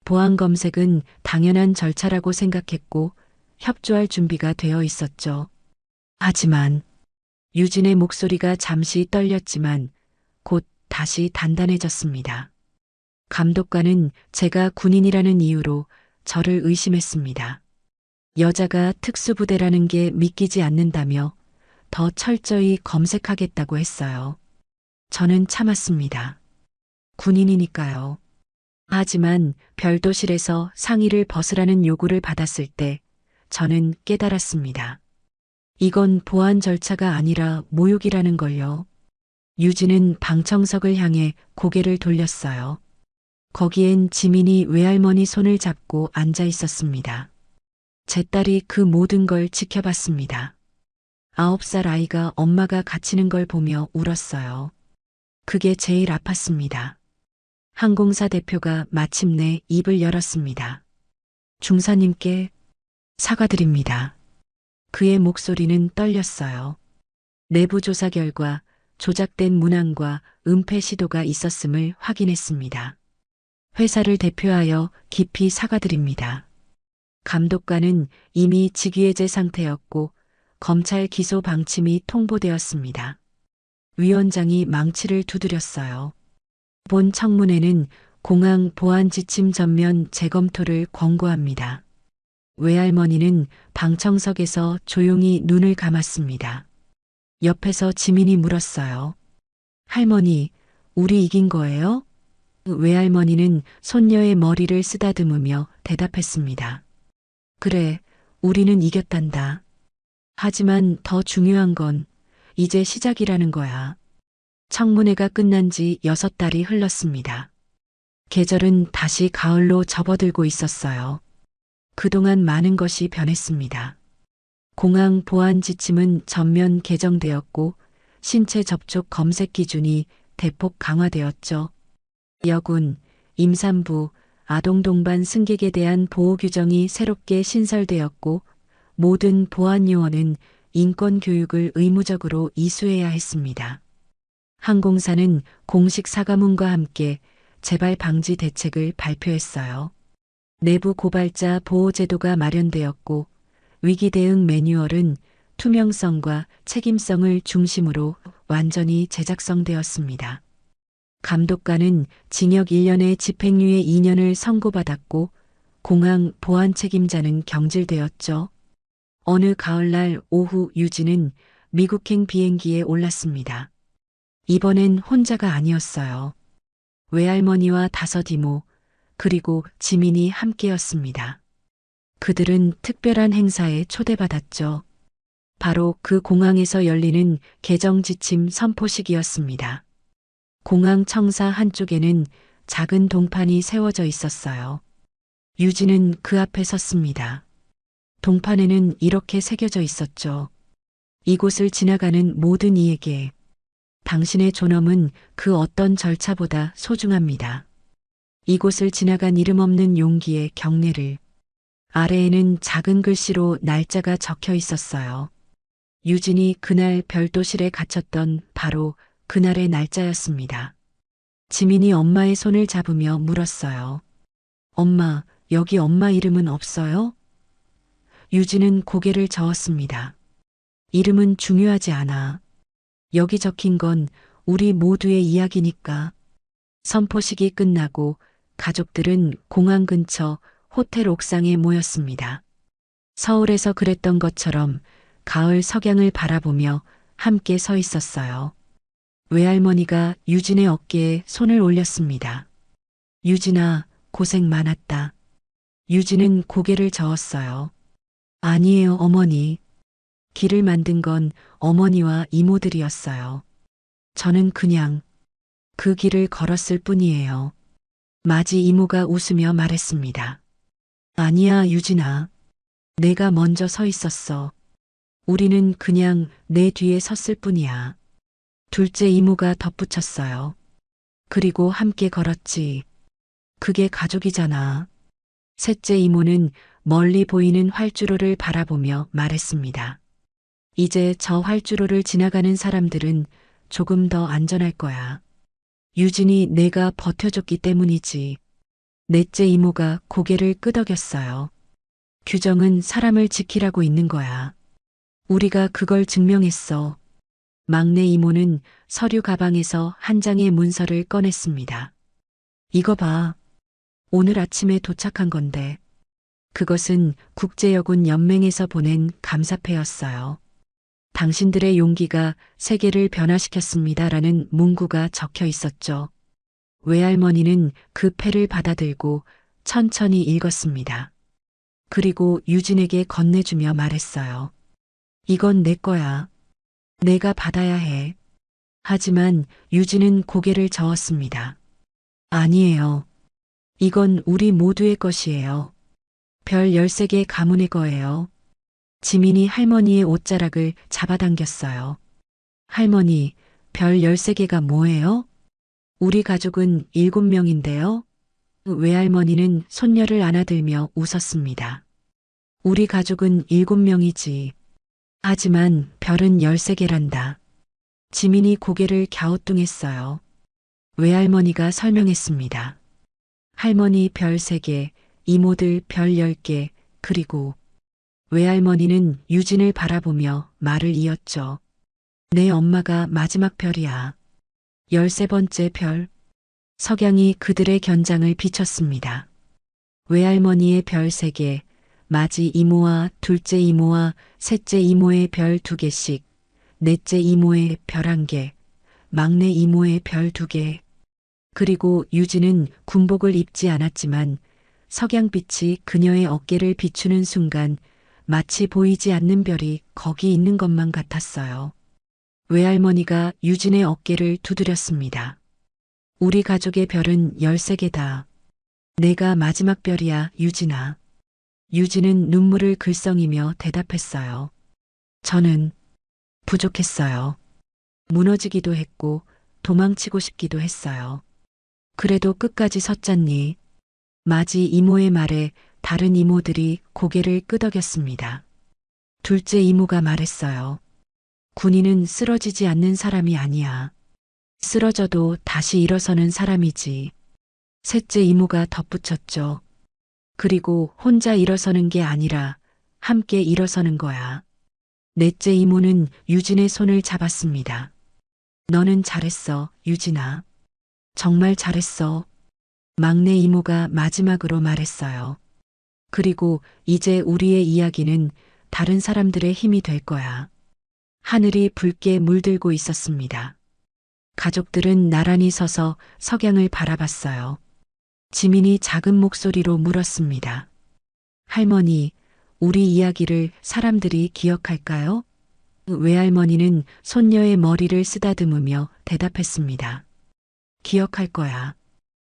보안 검색은 당연한 절차라고 생각했고 협조할 준비가 되어 있었죠. 하지만 유진의 목소리가 잠시 떨렸지만 곧 다시 단단해졌습니다. 감독관은 제가 군인이라는 이유로 저를 의심했습니다. 여자가 특수부대라는 게 믿기지 않는다며 더 철저히 검색하겠다고 했어요. 저는 참았습니다. 군인이니까요. 하지만 별도실에서 상의를 벗으라는 요구를 받았을 때 저는 깨달았습니다. 이건 보안 절차가 아니라 모욕이라는 걸요. 유진은 방청석을 향해 고개를 돌렸어요. 거기엔 지민이 외할머니 손을 잡고 앉아 있었습니다. 제 딸이 그 모든 걸 지켜봤습니다. 9살 아이가 엄마가 갇히는 걸 보며 울었어요. 그게 제일 아팠습니다. 항공사 대표가 마침내 입을 열었습니다. 중사님께 사과드립니다. 그의 목소리는 떨렸어요. 내부 조사 결과 조작된 문항과 은폐 시도가 있었음을 확인했습니다. 회사를 대표하여 깊이 사과드립니다. 감독관은 이미 직위해제 상태였고 검찰 기소 방침이 통보되었습니다. 위원장이 망치를 두드렸어요. 본 청문회는 공항 보안 지침 전면 재검토를 권고합니다. 외할머니는 방청석에서 조용히 눈을 감았습니다. 옆에서 지민이 물었어요. 할머니, 우리 이긴 거예요? 외할머니는 손녀의 머리를 쓰다듬으며 대답했습니다. 그래, 우리는 이겼단다. 하지만 더 중요한 건 이제 시작이라는 거야. 청문회가 끝난 지 6달이 흘렀습니다. 계절은 다시 가을로 접어들고 있었어요. 그동안 많은 것이 변했습니다. 공항 보안 지침은 전면 개정되었고 신체 접촉 검색 기준이 대폭 강화되었죠. 여군, 임산부, 아동 동반 승객에 대한 보호 규정이 새롭게 신설되었고 모든 보안 요원은 인권 교육을 의무적으로 이수해야 했습니다. 항공사는 공식 사과문과 함께 재발 방지 대책을 발표했어요. 내부 고발자 보호 제도가 마련되었고 위기 대응 매뉴얼은 투명성과 책임성을 중심으로 완전히 제작성되었습니다. 감독관은 징역 1년에 집행유예 2년을 선고받았고 공항 보안 책임자는 경질되었죠. 어느 가을날 오후 유진은 미국행 비행기에 올랐습니다. 이번엔 혼자가 아니었어요. 외할머니와 5 이모, 그리고 지민이 함께였습니다. 그들은 특별한 행사에 초대받았죠. 바로 그 공항에서 열리는 개정 지침 선포식이었습니다. 공항 청사 한쪽에는 작은 동판이 세워져 있었어요. 유진은 그 앞에 섰습니다. 동판에는 이렇게 새겨져 있었죠. 이곳을 지나가는 모든 이에게 당신의 존엄은 그 어떤 절차보다 소중합니다. 이곳을 지나간 이름 없는 용기의 경례를. 아래에는 작은 글씨로 날짜가 적혀 있었어요. 유진이 그날 별도실에 갇혔던 바로 그날의 날짜였습니다. 지민이 엄마의 손을 잡으며 물었어요. 엄마, 여기 엄마 이름은 없어요? 유진은 고개를 저었습니다. 이름은 중요하지 않아. 여기 적힌 건 우리 모두의 이야기니까. 선포식이 끝나고 가족들은 공항 근처 호텔 옥상에 모였습니다. 서울에서 그랬던 것처럼 가을 석양을 바라보며 함께 서 있었어요. 외할머니가 유진의 어깨에 손을 올렸습니다. 유진아, 고생 많았다. 유진은 고개를 저었어요. 아니에요, 어머니. 길을 만든 건 어머니와 이모들이었어요. 저는 그냥 그 길을 걸었을 뿐이에요. 마지 이모가 웃으며 말했습니다. 아니야, 유진아. 내가 먼저 서 있었어. 우리는 그냥 내 뒤에 섰을 뿐이야. 둘째 이모가 덧붙였어요. 그리고 함께 걸었지. 그게 가족이잖아. 셋째 이모는 멀리 보이는 활주로를 바라보며 말했습니다. 이제 저 활주로를 지나가는 사람들은 조금 더 안전할 거야. 유진이 내가 버텨줬기 때문이지. 넷째 이모가 고개를 끄덕였어요. 규정은 사람을 지키라고 있는 거야. 우리가 그걸 증명했어. 막내 이모는 서류 가방에서 한 장의 문서를 꺼냈습니다. 이거 봐. 오늘 아침에 도착한 건데. 그것은 국제여군 연맹에서 보낸 감사패였어요. 당신들의 용기가 세계를 변화시켰습니다라는 문구가 적혀 있었죠. 외할머니는 그 패를 받아들고 천천히 읽었습니다. 그리고 유진에게 건네주며 말했어요. 이건 내 거야. 내가 받아야 해. 하지만 유진은 고개를 저었습니다. 아니에요. 이건 우리 모두의 것이에요. 별 13개 가문의 거예요. 지민이 할머니의 옷자락을 잡아당겼어요. 할머니, 별 13개가 뭐예요? 우리 가족은 7명인데요. 외할머니는 손녀를 안아들며 웃었습니다. 우리 가족은 7명이지. 하지만 별은 13개란다. 지민이 고개를 갸우뚱했어요. 외할머니가 설명했습니다. 할머니 별 3개, 이모들 별 10개, 그리고 외할머니는 유진을 바라보며 말을 이었죠. 내 엄마가 마지막 별이야. 13번째 별. 석양이 그들의 견장을 비췄습니다. 외할머니의 별 3개, 마지 이모와 둘째 이모와 셋째 이모의 별 2개씩, 넷째 이모의 별 1개, 막내 이모의 별 2개. 그리고 유진은 군복을 입지 않았지만 석양빛이 그녀의 어깨를 비추는 순간 마치 보이지 않는 별이 거기 있는 것만 같았어요. 외할머니가 유진의 어깨를 두드렸습니다. 우리 가족의 별은 13개다. 내가 마지막 별이야, 유진아. 유진은 눈물을 글썽이며 대답했어요. 저는 부족했어요. 무너지기도 했고 도망치고 싶기도 했어요. 그래도 끝까지 섰잖니. 마지 이모의 말에 다른 이모들이 고개를 끄덕였습니다. 둘째 이모가 말했어요. 군인은 쓰러지지 않는 사람이 아니야. 쓰러져도 다시 일어서는 사람이지. 셋째 이모가 덧붙였죠. 그리고 혼자 일어서는 게 아니라 함께 일어서는 거야. 넷째 이모는 유진의 손을 잡았습니다. 너는 잘했어, 유진아. 정말 잘했어. 막내 이모가 마지막으로 말했어요. 그리고 이제 우리의 이야기는 다른 사람들의 힘이 될 거야. 하늘이 붉게 물들고 있었습니다. 가족들은 나란히 서서 석양을 바라봤어요. 지민이 작은 목소리로 물었습니다. 할머니, 우리 이야기를 사람들이 기억할까요? 외할머니는 손녀의 머리를 쓰다듬으며 대답했습니다. 기억할 거야.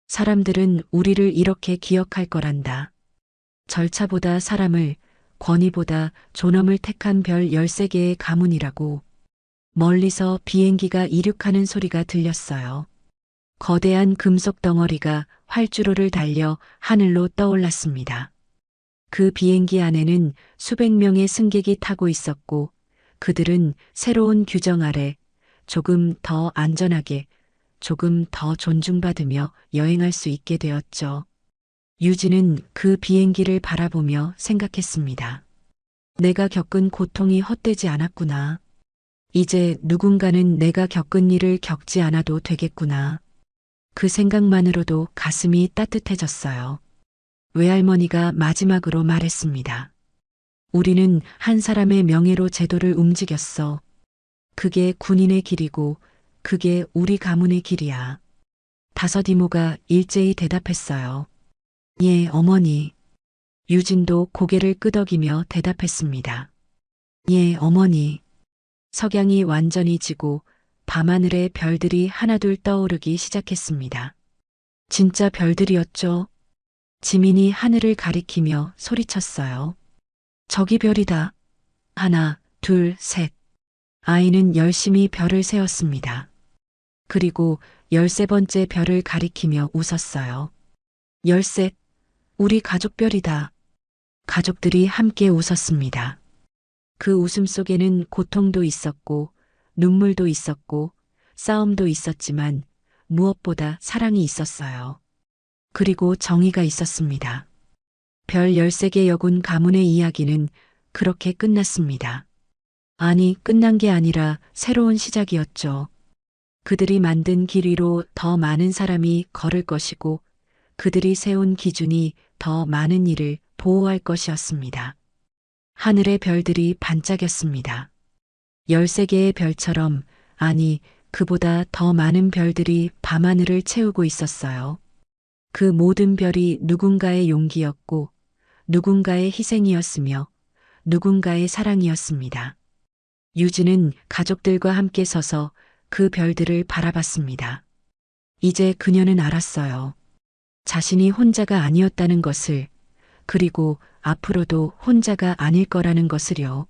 사람들은 우리를 이렇게 기억할 거란다. 절차보다 사람을, 권위보다 존엄을 택한 별 13개의 가문이라고. 멀리서 비행기가 이륙하는 소리가 들렸어요. 거대한 금속 덩어리가 활주로를 달려 하늘로 떠올랐습니다. 그 비행기 안에는 수백 명의 승객이 타고 있었고 그들은 새로운 규정 아래 조금 더 안전하게, 조금 더 존중받으며 여행할 수 있게 되었죠. 유진은 그 비행기를 바라보며 생각했습니다. 내가 겪은 고통이 헛되지 않았구나. 이제 누군가는 내가 겪은 일을 겪지 않아도 되겠구나. 그 생각만으로도 가슴이 따뜻해졌어요. 외할머니가 마지막으로 말했습니다. 우리는 한 사람의 명예로 제도를 움직였어. 그게 군인의 길이고 그게 우리 가문의 길이야. 다섯 이모가 일제히 대답했어요. 예, 어머니. 유진도 고개를 끄덕이며 대답했습니다. 예, 어머니. 석양이 완전히 지고 밤하늘에 별들이 하나둘 떠오르기 시작했습니다. 진짜 별들이었죠. 지민이 하늘을 가리키며 소리쳤어요. 저기 별이다. 하나, 둘, 셋. 아이는 열심히 별을 세었습니다. 그리고 13번째 별을 가리키며 웃었어요. 13, 우리 가족별이다. 가족들이 함께 웃었습니다. 그 웃음 속에는 고통도 있었고, 눈물도 있었고, 싸움도 있었지만, 무엇보다 사랑이 있었어요. 그리고 정의가 있었습니다. 별 13개 여군 가문의 이야기는 그렇게 끝났습니다. 아니, 끝난 게 아니라 새로운 시작이었죠. 그들이 만든 길 위로 더 많은 사람이 걸을 것이고, 그들이 세운 기준이 더 많은 일을 보호할 것이었습니다. 하늘의 별들이 반짝였습니다. 13개의 별처럼, 아니, 그보다 더 많은 별들이 밤하늘을 채우고 있었어요. 그 모든 별이 누군가의 용기였고, 누군가의 희생이었으며, 누군가의 사랑이었습니다. 유진은 가족들과 함께 서서 그 별들을 바라봤습니다. 이제 그녀는 알았어요. 자신이 혼자가 아니었다는 것을, 그리고 앞으로도 혼자가 아닐 거라는 것을요.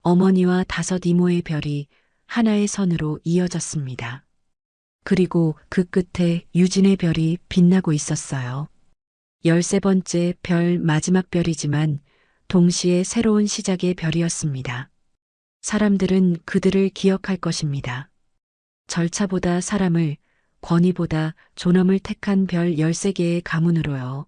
어머니와 5 이모의 별이 하나의 선으로 이어졌습니다. 그리고 그 끝에 유진의 별이 빛나고 있었어요. 13번째 별 마지막 별이지만 동시에 새로운 시작의 별이었습니다. 사람들은 그들을 기억할 것입니다. 절차보다 사람을, 권위보다 존엄을 택한 별 13개의 가문으로요.